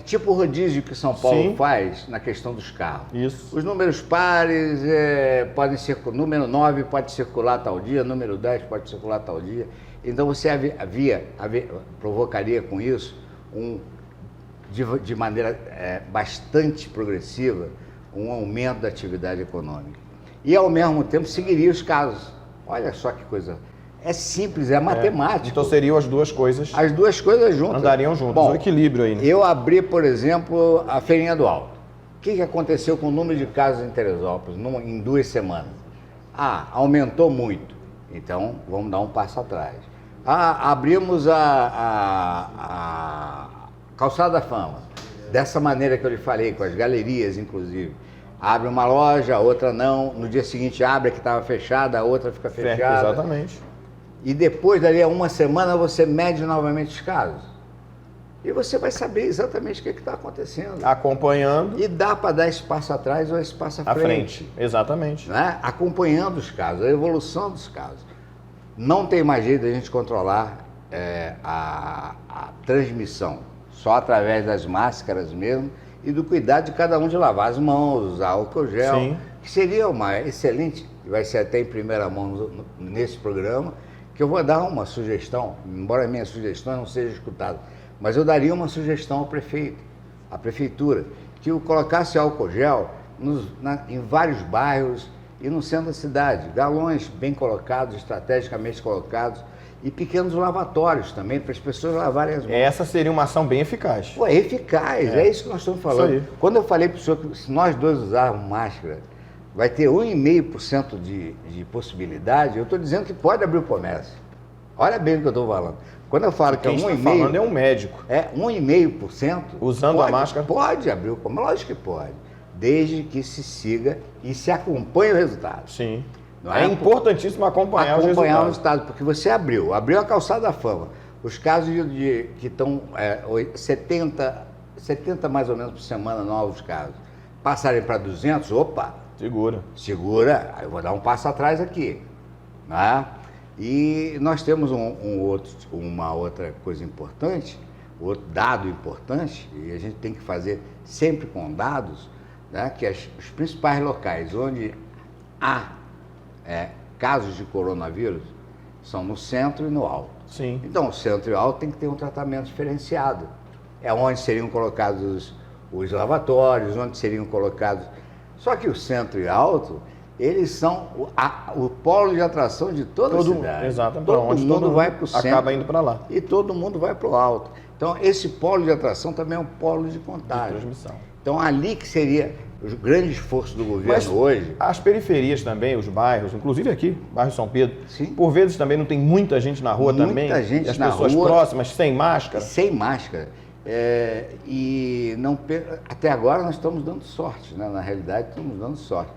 Tipo o rodízio que São Paulo faz na questão dos carros. Isso. Os números pares podem circular, número 9 pode circular tal dia, número 10 pode circular tal dia. Então você provocaria com isso, de maneira bastante progressiva, um aumento da atividade econômica. E ao mesmo tempo seguiria os casos. Olha só que coisa. É simples, é matemático. Então seriam as duas coisas. As duas coisas juntas. Andariam juntas. Bom, o equilíbrio aí. Né? Eu abri, por exemplo, a Feirinha do Alto. O que aconteceu com o número de casos em Teresópolis em 2 semanas? Aumentou muito. Então, vamos dar um passo atrás. Abrimos a Calçada da Fama. Dessa maneira que eu lhe falei, com as galerias, inclusive. Abre uma loja, a outra não. No dia seguinte abre a que estava fechada, a outra fica fechada. Exatamente. E depois, dali a uma semana, você mede novamente os casos. E você vai saber exatamente o que está acontecendo. Acompanhando. E dá para dar esse passo atrás ou esse passo à frente. Exatamente. Né? Acompanhando os casos, a evolução dos casos. Não tem mais jeito de a gente controlar a transmissão, só através das máscaras mesmo e do cuidado de cada um de lavar as mãos, usar álcool gel. Sim. Que seria uma excelente, vai ser até em primeira mão nesse programa, que eu vou dar uma sugestão, embora a minha sugestão não seja escutada, mas eu daria uma sugestão ao prefeito, à prefeitura, que eu colocasse álcool gel em vários bairros e no centro da cidade, galões bem colocados, estrategicamente colocados, e pequenos lavatórios também, para as pessoas lavarem as mãos. Essa seria uma ação bem eficaz. É eficaz, é isso que nós estamos falando. Isso aí. Quando eu falei para o senhor que se nós dois usarmos máscara, vai ter 1,5% de possibilidade, eu estou dizendo que pode abrir o comércio. Olha bem o que eu estou falando. Quando eu falo que quem está falando é um médico. 1,5%. Usando a máscara? Pode abrir o comércio, lógico que pode. Desde que se siga e se acompanhe o resultado. Sim. Não é importantíssimo acompanhar os resultados. Porque você abriu a Calçada da Fama. Os casos que estão 70 mais ou menos por semana, novos casos, passarem para 200, opa! Segura, aí eu vou dar um passo atrás aqui. Né? E nós temos uma outra coisa importante, outro dado importante, e a gente tem que fazer sempre com dados, né? Que os principais locais onde há casos de coronavírus são no centro e no alto. Sim. Então, o centro e o alto tem que ter um tratamento diferenciado. É onde seriam colocados os lavatórios, onde seriam colocados... Só que o centro e alto, eles são o polo de atração de toda a cidade. Exatamente. Todo mundo vai para o centro. Acaba indo para lá. E todo mundo vai para o alto. Então, esse polo de atração também é um polo de contágio. De transmissão. Então, ali que seria o grande esforço do governo hoje. As periferias também, os bairros, inclusive aqui, bairro São Pedro, Sim. por vezes também não tem muita gente na rua também. Muita gente e as na pessoas rua, próximas, sem máscara. Sem máscara. E não, até agora nós estamos dando sorte, né? Na realidade estamos dando sorte.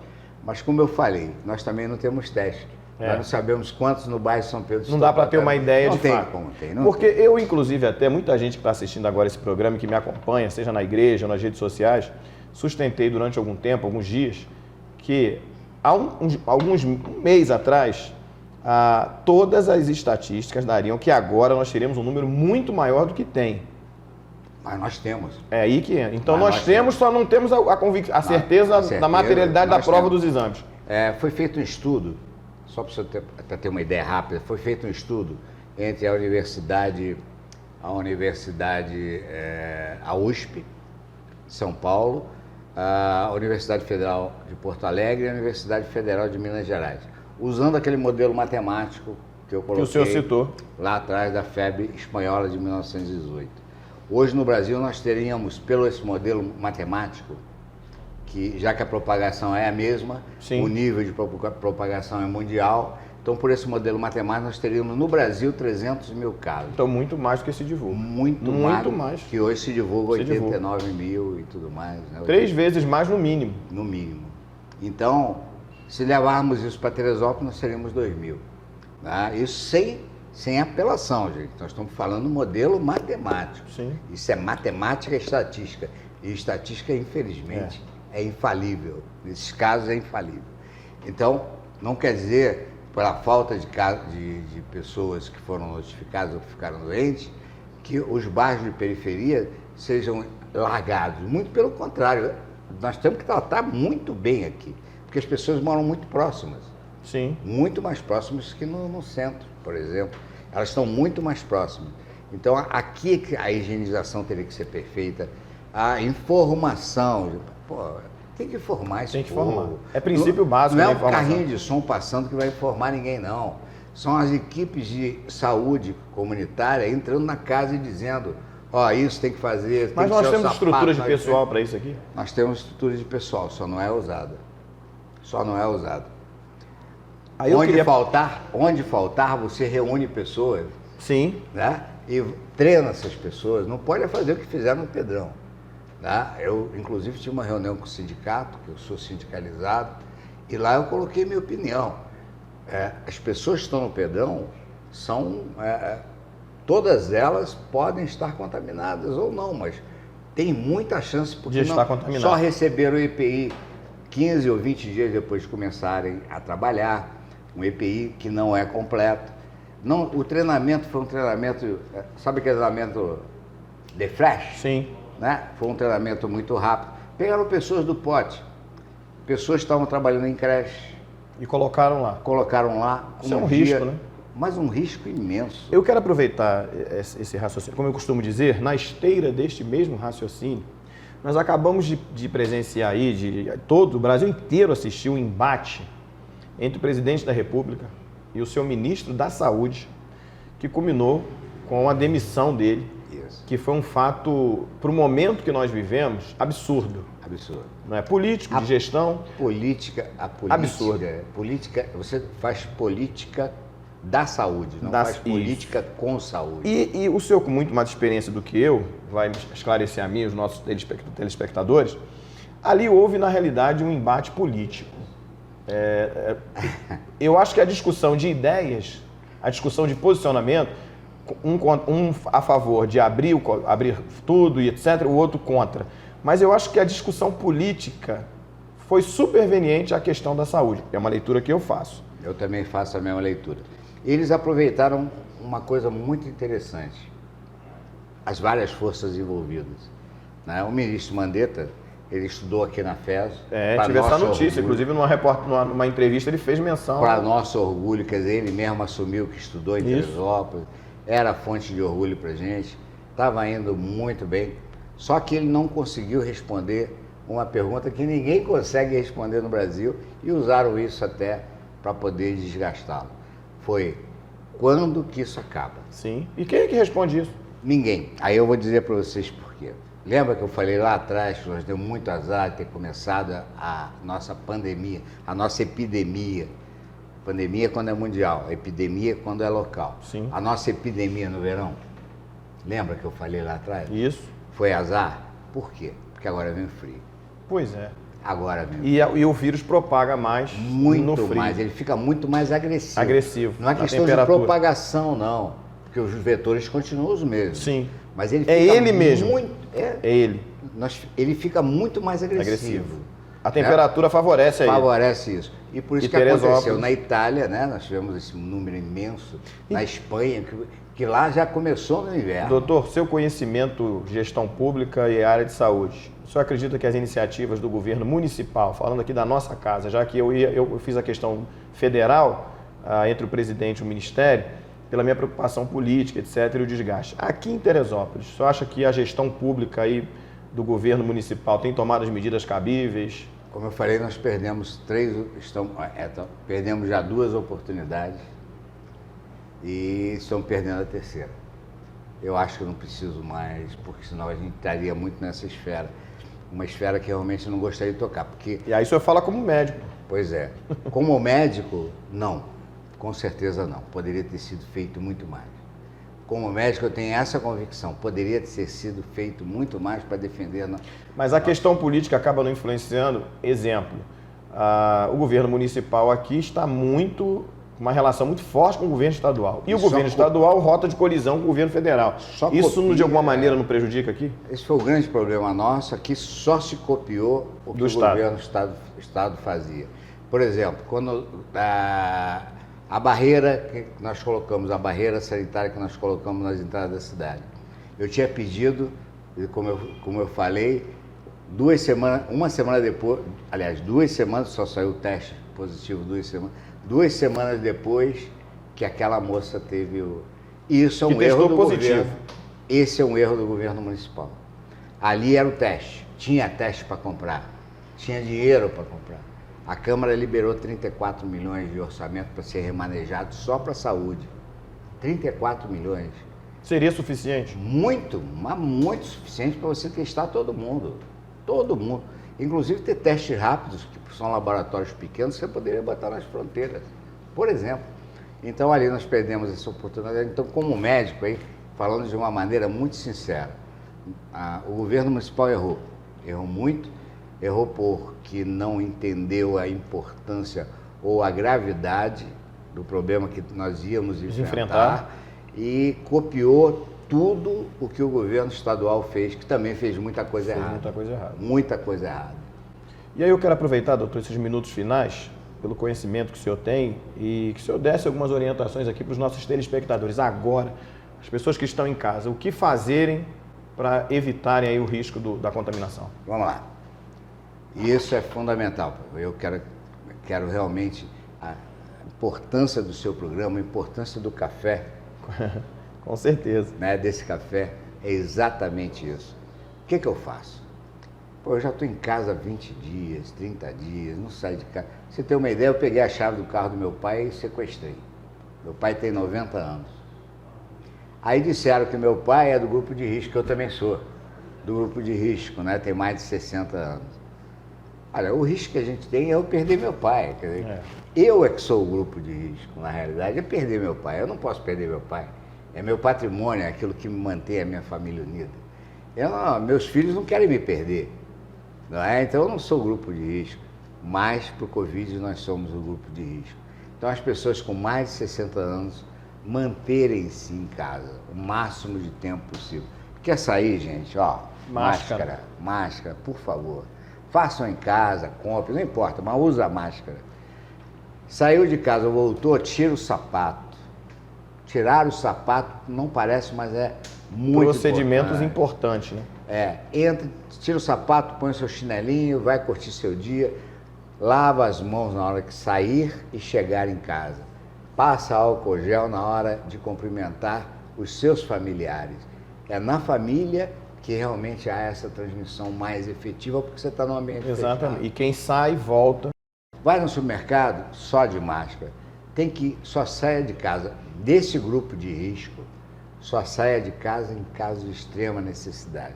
Mas como eu falei, nós também não temos teste. Nós não sabemos quantos no bairro São Pedro estão. Não dá para ter uma ideia não de tem fato. Como tem, Porque eu, inclusive, até muita gente que está assistindo agora esse programa, que me acompanha, seja na igreja ou nas redes sociais, sustentei durante algum tempo, alguns dias, que há um mês atrás, todas as estatísticas dariam que agora nós teríamos um número muito maior do que tem. Mas nós temos. É aí que entra. Então nós temos, só não temos a certeza da materialidade da prova dos exames. Foi feito um estudo, só para você ter uma ideia rápida, foi feito um estudo entre a USP, São Paulo, a Universidade Federal de Porto Alegre e a Universidade Federal de Minas Gerais, usando aquele modelo matemático que eu coloquei, que o senhor citou lá atrás da FEB espanhola de 1918. Hoje no Brasil nós teríamos, pelo esse modelo matemático, que já que a propagação é a mesma, Sim. o nível de propagação é mundial, então por esse modelo matemático nós teríamos no Brasil 300 mil casos. Então muito mais do que se divulga. Muito mais. Que hoje se divulga 89 mil e tudo mais. Né? 3 vezes mais no mínimo. No mínimo. Então, se levarmos isso para Teresópolis, nós seríamos 2 mil. Né? Isso sem apelação, gente. Nós estamos falando modelo matemático. Sim. Isso é matemática e estatística. E estatística, infelizmente, é infalível. Nesses casos é infalível. Então, não quer dizer, pela falta de pessoas que foram notificadas ou que ficaram doentes, que os bairros de periferia sejam largados. Muito pelo contrário. Nós temos que tratar muito bem aqui, porque as pessoas moram muito próximas. Sim. Muito mais próximas que no centro, por exemplo. Elas estão muito mais próximas. Então, aqui a higienização teria que ser perfeita. A informação, tem que informar esse Tem que povo. informar. É princípio básico da da informação. Não é um informação. carrinho de som passando que vai informar ninguém, não. São as equipes de saúde comunitária entrando na casa e dizendo, isso tem que fazer. Mas tem nós que temos estruturas de pessoal para isso aqui? Nós temos estrutura de pessoal, só não é usada. Aí onde faltar, você reúne pessoas. Sim. Né? E treina essas pessoas. Não pode fazer o que fizeram no Pedrão. Né? Eu, inclusive, tive uma reunião com o sindicato, que eu sou sindicalizado, e lá eu coloquei minha opinião. As pessoas que estão no Pedrão todas elas podem estar contaminadas ou não, mas tem muita chance porque só receberam o EPI 15 ou 20 dias depois de começarem a trabalhar, um EPI que não é completo. Não, o treinamento foi um treinamento, sabe aquele treinamento de flash? Sim. Né? Foi um treinamento muito rápido. Pegaram pessoas do pote, pessoas que estavam trabalhando em creche. E colocaram lá. Isso é um risco, né? Mas um risco imenso. Eu quero aproveitar esse raciocínio, como eu costumo dizer, na esteira deste mesmo raciocínio, nós acabamos de presenciar aí, todo o Brasil inteiro assistiu um embate entre o presidente da República e o seu ministro da Saúde, que culminou com a demissão dele, que foi um fato, para o momento que nós vivemos, absurdo. Absurdo. Não é político, de gestão. A política, absurdo. Você faz política da saúde, não faz política com saúde. E o senhor, com muito mais experiência do que eu, vai esclarecer a mim e os nossos telespectadores, ali houve, na realidade, um embate político. Eu acho que a discussão de ideias, a discussão de posicionamento, um a favor de abrir tudo e etc., o outro contra. Mas eu acho que a discussão política foi superveniente à questão da saúde. É uma leitura que eu faço. Eu também faço a mesma leitura. Eles aproveitaram uma coisa muito interessante. As várias forças envolvidas. Né? O ministro Mandetta, Ele estudou aqui na FES. Tive essa notícia, inclusive numa entrevista ele fez menção. Para nosso orgulho, quer dizer, ele mesmo assumiu que estudou em Teresópolis, era fonte de orgulho para a gente, estava indo muito bem, só que ele não conseguiu responder uma pergunta que ninguém consegue responder no Brasil e usaram isso até para poder desgastá-lo. Foi, quando que isso acaba? Sim. E quem é que responde isso? Ninguém. Aí eu vou dizer para vocês por quê. Lembra que eu falei lá atrás que nós demos muito azar de ter começado a nossa pandemia, a nossa epidemia. Pandemia quando é mundial, epidemia quando é local. Sim. A nossa epidemia no verão, lembra que eu falei lá atrás? Isso. Foi azar? Por quê? Porque agora vem o frio. Pois é. Agora vem o frio. E o vírus propaga mais no frio. Muito mais, ele fica muito mais agressivo. Agressivo. Não é questão de propagação, não. Porque os vetores continuam os mesmos. Sim. Mas ele fica ele mesmo. Ele. Ele fica muito mais agressivo. A temperatura favorece a ele. Favorece isso. E por isso que aconteceu na Itália, né? Nós tivemos esse número imenso. Na Espanha, que lá já começou no inverno. Doutor, seu conhecimento, gestão pública e área de saúde, o senhor acredita que as iniciativas do governo municipal, falando aqui da nossa casa, já que eu fiz a questão federal, entre o presidente e o ministério, pela minha preocupação política, etc., e o desgaste. Aqui em Teresópolis, o senhor acha que a gestão pública aí do governo municipal tem tomado as medidas cabíveis? Como eu falei, nós perdemos perdemos já 2 oportunidades e estamos perdendo a terceira. Eu acho que eu não preciso mais, porque senão a gente estaria muito nessa esfera. Uma esfera que realmente eu não gostaria de tocar. Porque... E aí o senhor fala como médico. Pois é. Como médico, não. Com certeza não. Poderia ter sido feito muito mais. Como médico, eu tenho essa convicção. Poderia ter sido feito muito mais para defender... Mas a questão política acaba não influenciando. Exemplo, o governo municipal aqui está uma relação muito forte com o governo estadual. E o governo estadual rota de colisão com o governo federal. Isso, de alguma maneira, não prejudica aqui? Esse foi o grande problema nosso. Aqui só se copiou o que o governo estado fazia. Por exemplo, quando... A barreira que nós colocamos, a barreira sanitária que nós colocamos nas entradas da cidade. Eu tinha pedido, como eu falei, uma semana depois, aliás, 2 semanas, só saiu o teste positivo 2 semanas, 2 semanas depois que aquela moça teve Isso é um erro do governo. Esse é um erro do governo municipal. Ali era o teste, tinha teste para comprar, tinha dinheiro para comprar. A Câmara liberou 34 milhões de orçamento para ser remanejado só para a saúde. 34 milhões. Seria suficiente? Muito, mas muito suficiente para você testar todo mundo. Todo mundo. Inclusive ter testes rápidos, que são laboratórios pequenos, você poderia botar nas fronteiras, por exemplo. Então ali nós perdemos essa oportunidade. Então, como médico, aí, falando de uma maneira muito sincera, o governo municipal errou. Errou muito. Errou porque não entendeu a importância ou a gravidade do problema que nós íamos enfrentar e copiou tudo o que o governo estadual fez, que também fez muita coisa errada. Muita coisa errada. Muita coisa errada. E aí eu quero aproveitar, doutor, esses minutos finais, pelo conhecimento que o senhor tem, e que o senhor desse algumas orientações aqui para os nossos telespectadores. Agora, as pessoas que estão em casa, o que fazerem para evitarem aí o risco da contaminação? Vamos lá. E isso é fundamental. Eu quero realmente a importância do seu programa, a importância do café. Com certeza. Né, desse café, é exatamente isso. O que eu faço? Eu já estou em casa 20 dias, 30 dias, não saio de casa. Pra você ter uma ideia, eu peguei a chave do carro do meu pai e sequestrei. Meu pai tem 90 anos. Aí disseram que meu pai é do grupo de risco, que eu também sou do grupo de risco, né? Tem mais de 60 anos. Olha, o risco que a gente tem é eu perder meu pai. Quer dizer, eu é que sou o grupo de risco, na realidade, é perder meu pai. Eu não posso perder meu pai. É meu patrimônio, é aquilo que me mantém a minha família unida. Meus filhos não querem me perder. Não é? Então eu não sou o grupo de risco. Mas para o Covid nós somos o grupo de risco. Então as pessoas com mais de 60 anos manterem-se em casa o máximo de tempo possível. Quer sair, gente? Ó, máscara, por favor. Façam em casa, compre, não importa, mas usa a máscara. Saiu de casa, voltou, tira o sapato. Tirar o sapato não parece, mas é Muito procedimentos importante. importantes, né? Entra, tira o sapato, põe o seu chinelinho, vai curtir seu dia, lava as mãos na hora que sair e chegar em casa. Passa álcool gel na hora de cumprimentar os seus familiares. É na família que realmente há essa transmissão mais efetiva, porque você está no ambiente Exatamente. fechado. E quem sai, volta. Vai no supermercado só de máscara. Só saia de casa desse grupo de risco, só saia de casa em caso de extrema necessidade.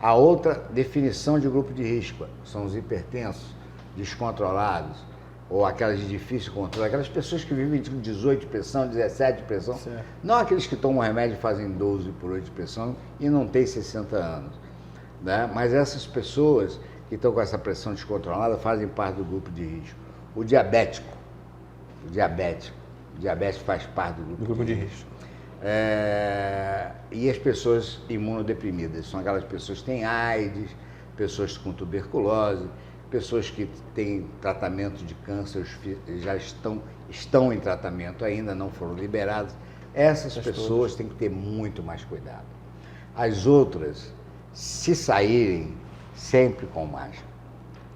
A outra definição de grupo de risco são os hipertensos, descontrolados, ou aquelas de difícil controle, aquelas pessoas que vivem com 18 de pressão, 17 de pressão, certo. Não aqueles que tomam remédio e fazem 12 por 8 de pressão e não têm 60 anos. Né? Mas essas pessoas que estão com essa pressão descontrolada fazem parte do grupo de risco. O diabético faz parte do grupo de risco. E as pessoas imunodeprimidas, são aquelas pessoas que têm AIDS, pessoas com tuberculose, pessoas que têm tratamento de câncer, já estão em tratamento ainda, não foram liberadas. Essas pessoas têm que ter muito mais cuidado. As outras, se saírem, sempre com máscara.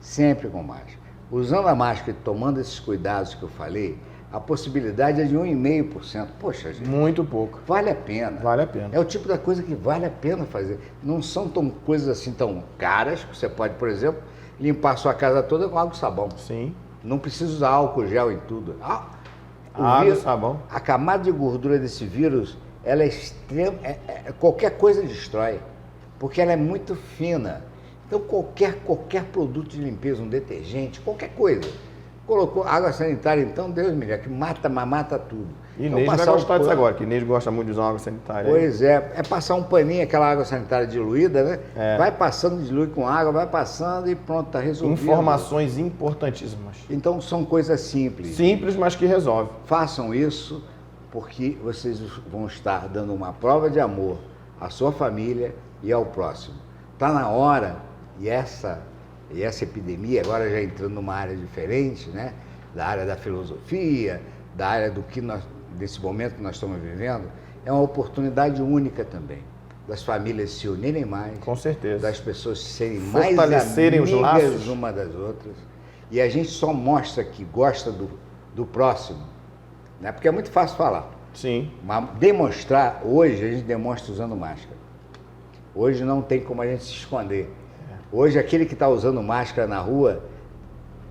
Sempre com máscara. Usando a máscara e tomando esses cuidados que eu falei, a possibilidade é de 1,5%. Poxa, gente. Muito pouco. Vale a pena. Vale a pena. É o tipo da coisa que vale a pena fazer. Não são coisas assim tão caras, que você pode, por exemplo, limpar a sua casa toda com água e sabão. Sim. Não precisa usar álcool gel em tudo. Água e sabão. A camada de gordura desse vírus, ela é extrema. Qualquer coisa destrói, porque ela é muito fina. Então qualquer produto de limpeza, um detergente, qualquer coisa. Colocou água sanitária, então, Deus me livre, que mata tudo. E então, Inês vai gostar disso agora, que Inês gosta muito de usar água sanitária. Pois é passar um paninho, aquela água sanitária diluída, né? Vai passando, dilui com água, vai passando e pronto, está resolvido. Informações importantíssimas. Então, são coisas simples. Simples, mas que resolve. Façam isso, porque vocês vão estar dando uma prova de amor à sua família e ao próximo. Está na hora, e essa epidemia, agora já entrando numa área diferente, né? Da área da filosofia, da área desse momento que nós estamos vivendo, é uma oportunidade única também, das famílias se unirem mais, com certeza, das pessoas serem mais fortalecerem os laços uma das outras, e a gente só mostra que gosta do próximo, né? Porque é muito fácil falar. Sim. Mas demonstrar, hoje a gente demonstra usando máscara. Hoje não tem como a gente se esconder. Hoje, aquele que está usando máscara na rua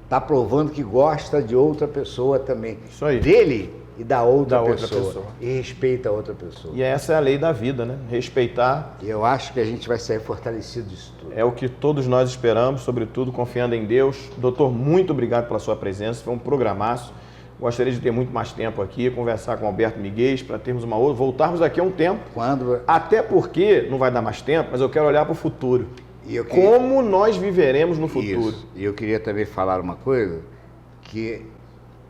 está provando que gosta de outra pessoa também. Isso aí. Dele e da outra pessoa. E respeita a outra pessoa. E essa é a lei da vida, né? Respeitar. E eu acho que a gente vai sair fortalecido disso tudo. É o que todos nós esperamos, sobretudo confiando em Deus. Doutor, muito obrigado pela sua presença. Foi um programaço. Gostaria de ter muito mais tempo aqui, conversar com Alberto Miguel, para termos uma outra, voltarmos daqui a um tempo. Até porque, não vai dar mais tempo, mas eu quero olhar para o futuro. Como nós viveremos no futuro. Isso. E eu queria também falar uma coisa que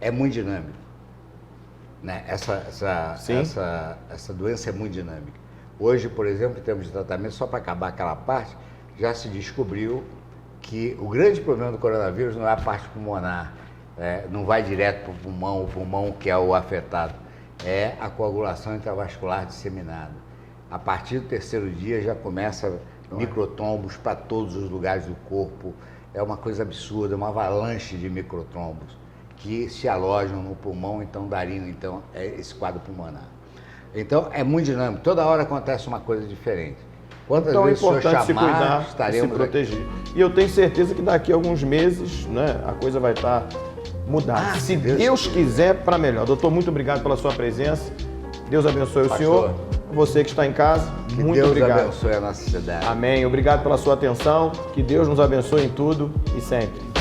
é muito dinâmica. Né? Essa doença é muito dinâmica. Hoje, por exemplo, em termos de tratamento, só para acabar aquela parte, já se descobriu que o grande problema do coronavírus não é a parte pulmonar, não vai direto para o pulmão que é o afetado, é a coagulação intravascular disseminada. A partir do 3º dia já começa microtrombos para todos os lugares do corpo. É uma coisa absurda, uma avalanche de microtrombos que se alojam no pulmão, então dariam esse quadro pulmonar. Então é muito dinâmico, toda hora acontece uma coisa diferente. Quantas vezes é importante se cuidar, estaremos se proteger. Aqui. E eu tenho certeza que daqui a alguns meses, né, a coisa vai estar mudada. Se Deus quiser, para melhor. Doutor, muito obrigado pela sua presença. Deus abençoe o senhor. Você que está em casa, muito obrigado. Deus abençoe a nossa cidade. Amém. Obrigado pela sua atenção. Que Deus nos abençoe em tudo e sempre.